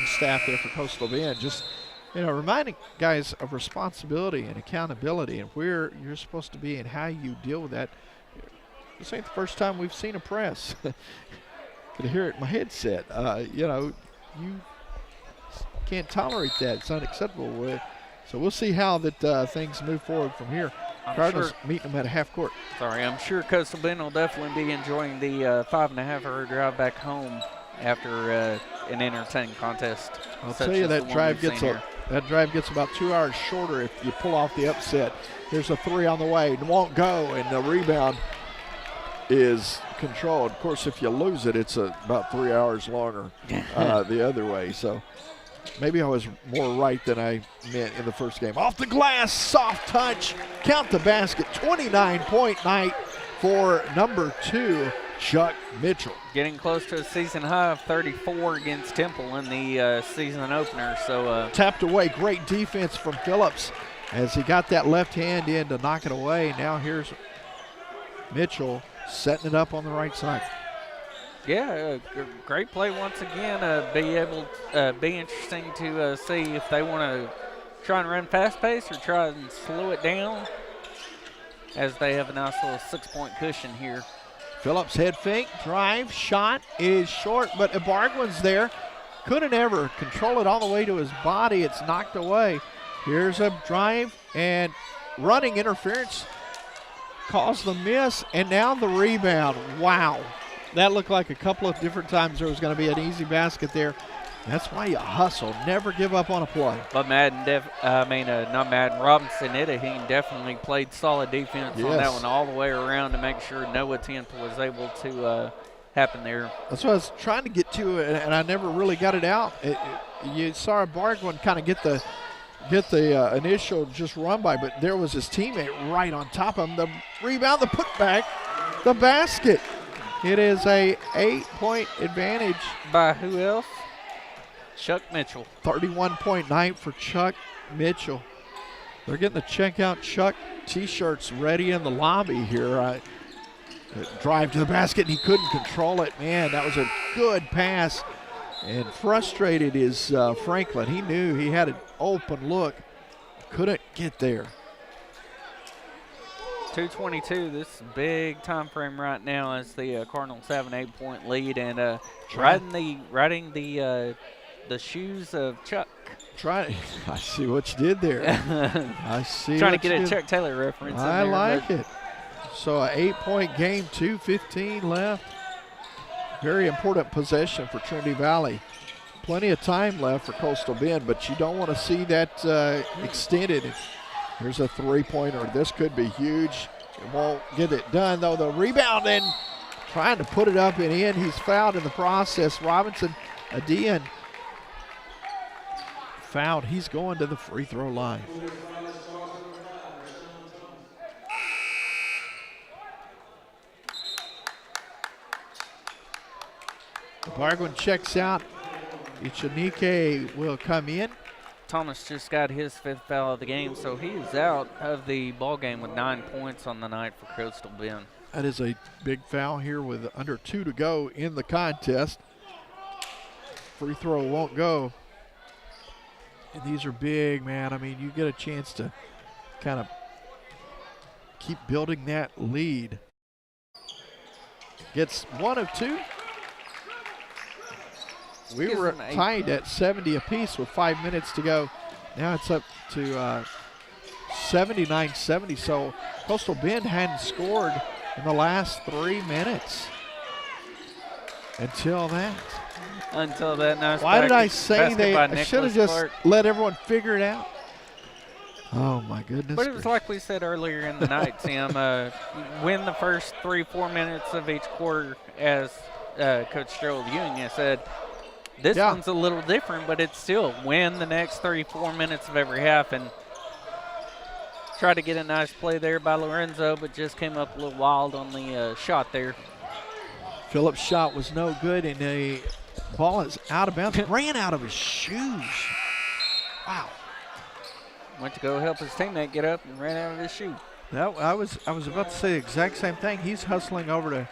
staff there for Coastal Bend. Just reminding guys of responsibility and accountability, and where you're supposed to be and how you deal with that. This ain't the first time we've seen a press. Could hear it in my headset. You can't tolerate that. It's unacceptable. So we'll see how that things move forward from here. Cardinals meeting them at half court. I'm sure Coastal Bend will definitely be enjoying the 5.5-hour drive back home after an entertaining contest. I'll tell you, that drive gets about 2 hours shorter if you pull off the upset. Here's a three on the way. It won't go, and the rebound is controlled. Of course, if you lose it, it's about 3 hours longer the other way. So maybe I was more right than I meant in the first game. Off the glass, soft touch, count the basket. 29-point night for number 2, Chuck Mitchell. Getting close to a season high of 34 against Temple in the season opener. So tapped away, great defense from Phillips as he got that left hand in to knock it away. Now here's Mitchell setting it up on the right side. Yeah, great play once again. Be interesting to see if they want to try and run fast pace or try and slow it down, as they have a nice little 6-point cushion here. Phillips head fake, drive, shot is short, but Ibargüen's there. Couldn't ever control it all the way to his body. It's knocked away. Here's a drive and running interference caused the miss, and now the rebound. Wow. That looked like a couple of different times there was going to be an easy basket there. That's why you hustle. Never give up on a play. But Robinson Idahoe definitely played solid defense on that one all the way around to make sure no attempt was able to happen there. That's what I was trying to get to, and I never really got it out. You saw Ibargüen kind of get the initial just run by, but there was his teammate right on top of him. The rebound, the putback, the basket. It is a 8-point advantage. By who else? Chuck Mitchell. 31-point night for Chuck Mitchell. They're getting the checkout Chuck T-shirts ready in the lobby here. Drive to the basket, and he couldn't control it. Man, that was a good pass. And frustrated is Franklin. He knew he had an open look. Couldn't get there. 2:22. This is a big time frame right now as the Cardinals have an 8-point lead, and riding the the shoes of Chuck. I see what you did there. I see. Trying to get a Chuck Taylor reference. I in there, like it. So an 8-point game, 2:15 left. Very important possession for Trinity Valley. Plenty of time left for Coastal Bend, but you don't want to see that extended. Here's a three-pointer. This could be huge. It won't get it done, though. The rebound and trying to put it up and in. He's fouled in the process. Robinson Adian fouled. He's going to the free throw line. Bargwin checks out. Ichanike will come in. Thomas just got his 5th foul of the game, so he is out of the ball game with 9 points on the night for Coastal Bend. That is a big foul here with under 2 to go in the contest. Free throw won't go. And these are big, man. I mean, you get a chance to kind of keep building that lead. Gets 1 of 2. We were tied at 70 apiece with 5 minutes to go. Now it's up to 79-70. So Coastal Bend hadn't scored in the last 3 minutes. Until that. Nice. Why did I say I should have just Clark. let everyone figure it out? Oh my goodness. But it was like we said earlier in the night, Tim. Win the first 3-4 minutes of each quarter, as Coach Gerald Ewing said. This one's a little different, but it's still win the next 34 minutes of every half and try to get a nice play there by Lorenzo, but just came up a little wild on the shot there. Phillips' shot was no good, and the ball is out of bounds. Ran out of his shoes. Wow. Went to go help his teammate get up and ran out of his shoe. I was about to say the exact same thing. He's hustling over to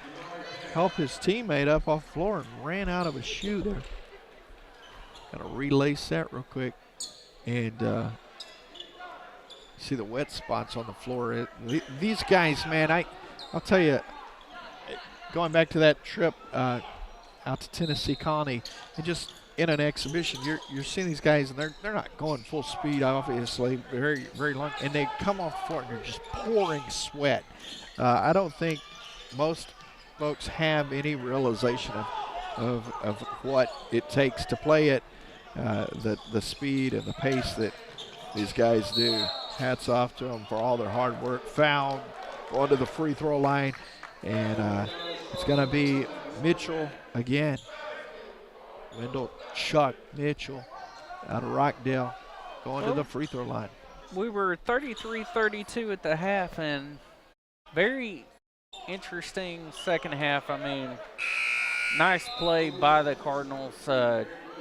help his teammate up off the floor and ran out of his shoe there. Got to relace that real quick. And see the wet spots on the floor. These guys, man, I'll tell you, going back to that trip out to Tennessee Colony, and just in an exhibition, you're seeing these guys, and they're not going full speed, obviously, very, very long, and they come off the floor and they're just pouring sweat. I don't think most folks have any realization of what it takes to play it, the speed and the pace that these guys do. Hats off to them for all their hard work. Foul, going to the free throw line, and it's going to be Mitchell again. Wendell, Chuck, Mitchell out of Rockdale going to the free throw line. We were 33-32 at the half, and very interesting second half. I mean, nice play by the Cardinals.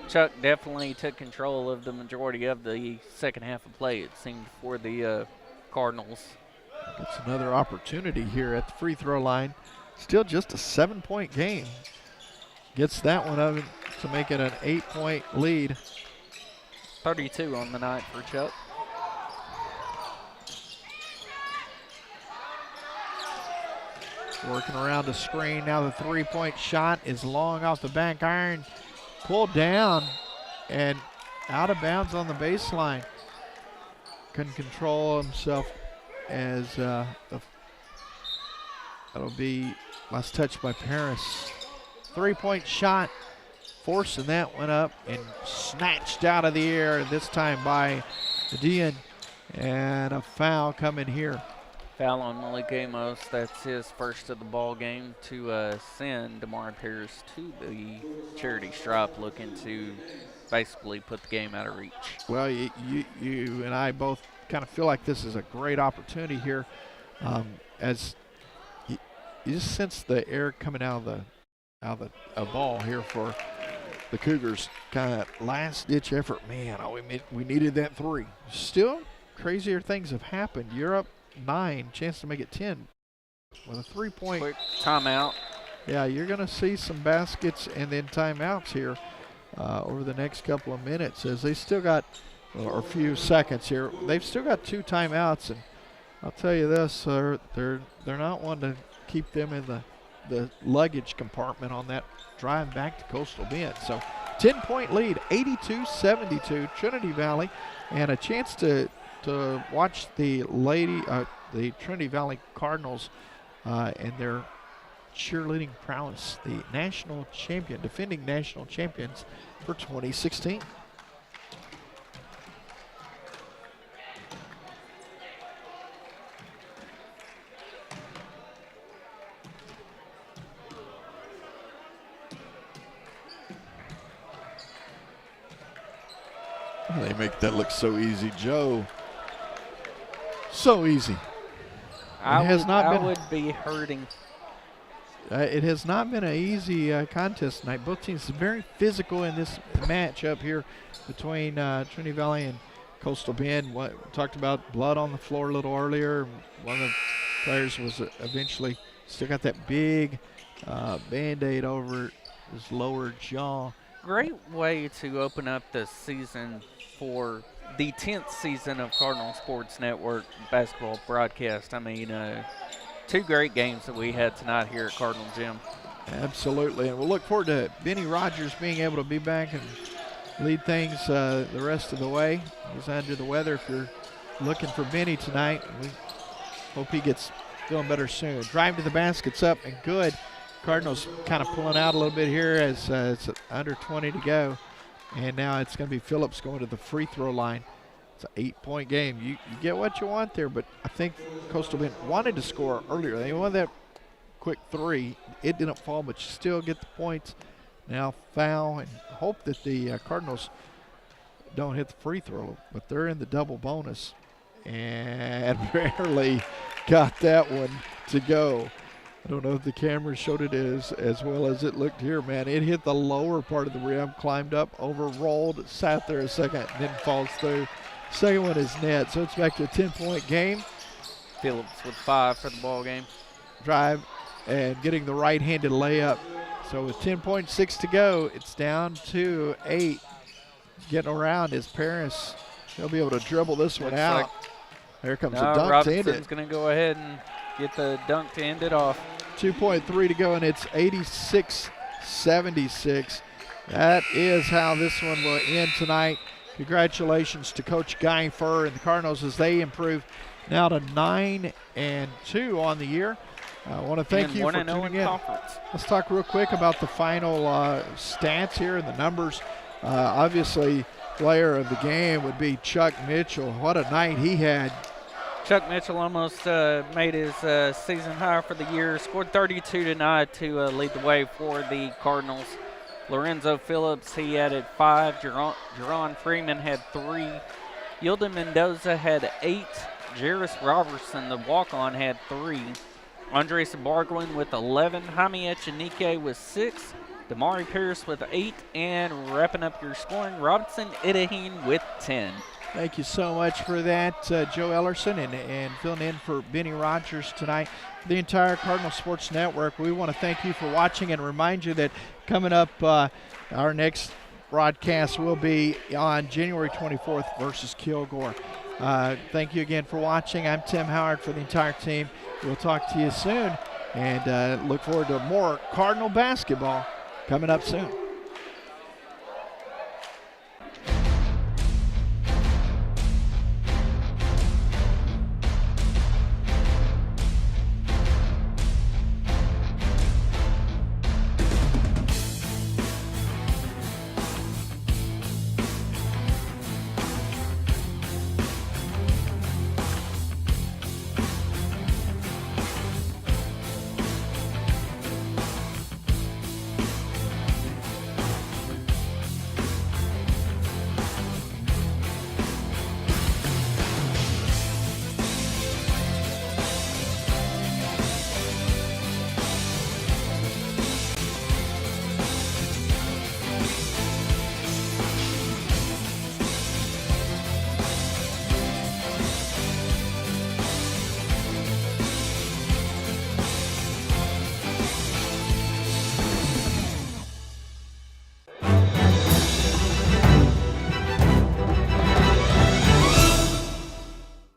Chuck definitely took control of the majority of the second half of play, it seemed, for the Cardinals. Gets another opportunity here at the free throw line. Still just a 7-point game. Gets that one up to make it an 8-point lead. 32 on the night for Chuck. Working around the screen. Now the three-point shot is long off the back iron. Pulled down and out of bounds on the baseline. Couldn't control himself as that'll be last touch by Paris. Three-point shot, forcing that one up and snatched out of the air, this time by Dean. And a foul coming here. Foul on Malik Amos. That's his first of the ball game to send DeMar Paris to the charity stripe, looking to basically put the game out of reach. Well, you and I both kind of feel like this is a great opportunity here, as you just sense the air coming out of the ball here for the Cougars. Kind of last-ditch effort. Man, we needed that three. Still, crazier things have happened. You're up 9, chance to make it 10 with a 3-point. Quick timeout. Yeah, you're going to see some baskets and then timeouts here over the next couple of minutes, as they still got, or a few seconds here. They've still got 2 timeouts, and I'll tell you this, they're not one to keep them in the luggage compartment on that drive back to Coastal Bend. So 10-point lead, 82-72, Trinity Valley, and a chance to watch the Trinity Valley Cardinals and their cheerleading prowess, the national champion, defending national champions for 2016. They make that look so easy, Joe. So easy. I would be hurting. It has not been an easy contest tonight. Both teams are very physical in this match up here between Trinity Valley and Coastal Bend. We talked about blood on the floor a little earlier. One of the players was eventually still got that big Band-Aid over his lower jaw. Great way to open up the season for the 10th season of Cardinal Sports Network basketball broadcast. I mean, 2 great games that we had tonight here at Cardinal Gym. Absolutely, and we'll look forward to Benny Rogers being able to be back and lead things the rest of the way. He's under the weather. If you're looking for Benny tonight, we hope he gets feeling better soon. Drive to the basket's up and good. Cardinals kind of pulling out a little bit here as it's under 20 to go. And now it's going to be Phillips going to the free throw line. It's an 8-point game. You get what you want there, but I think Coastal Bend wanted to score earlier. They wanted that quick 3. It didn't fall, but you still get the points. Now foul and hope that the Cardinals don't hit the free throw, but they're in the double bonus and barely got that one to go. I don't know if the camera showed it as well as it looked here, man. It hit the lower part of the rim, climbed up, overrolled, sat there a second, and then falls through. Second one is net, so it's back to a 10-point game. Phillips with 5 for the ball game. Drive and getting the right-handed layup. So with 10.6 to go, it's down to 8. Getting around is Paris. He'll be able to dribble this one out. Like Here comes a dunk to end it. Robinson's going to go ahead and get the dunk to end it off. 2.3 to go, and it's 86-76. That is how this one will end tonight. Congratulations to Coach Guy Furr and the Cardinals as they improve now to 9-2 on the year. I want to thank you for tuning in. Let's talk real quick about the final stats here and the numbers. Obviously, player of the game would be Chuck Mitchell. What a night he had. Chuck Mitchell almost made his season high for the year. Scored 32 tonight to lead the way for the Cardinals. Lorenzo Phillips, he added 5. Jerron Freeman had 3. Yilden Mendoza had 8. Jairus Robertson, the walk-on, had 3. Andres Barglin with 11. Jaime Echenike with 6. Damari Pierce with 8. And wrapping up your scoring, Robinson Idaheen with 10. Thank you so much for that, Joe Ellerson, and filling in for Benny Rogers tonight. The entire Cardinal Sports Network, we want to thank you for watching and remind you that coming up, our next broadcast will be on January 24th versus Kilgore. Thank you again for watching. I'm Tim Howard for the entire team. We'll talk to you soon, and look forward to more Cardinal basketball coming up soon.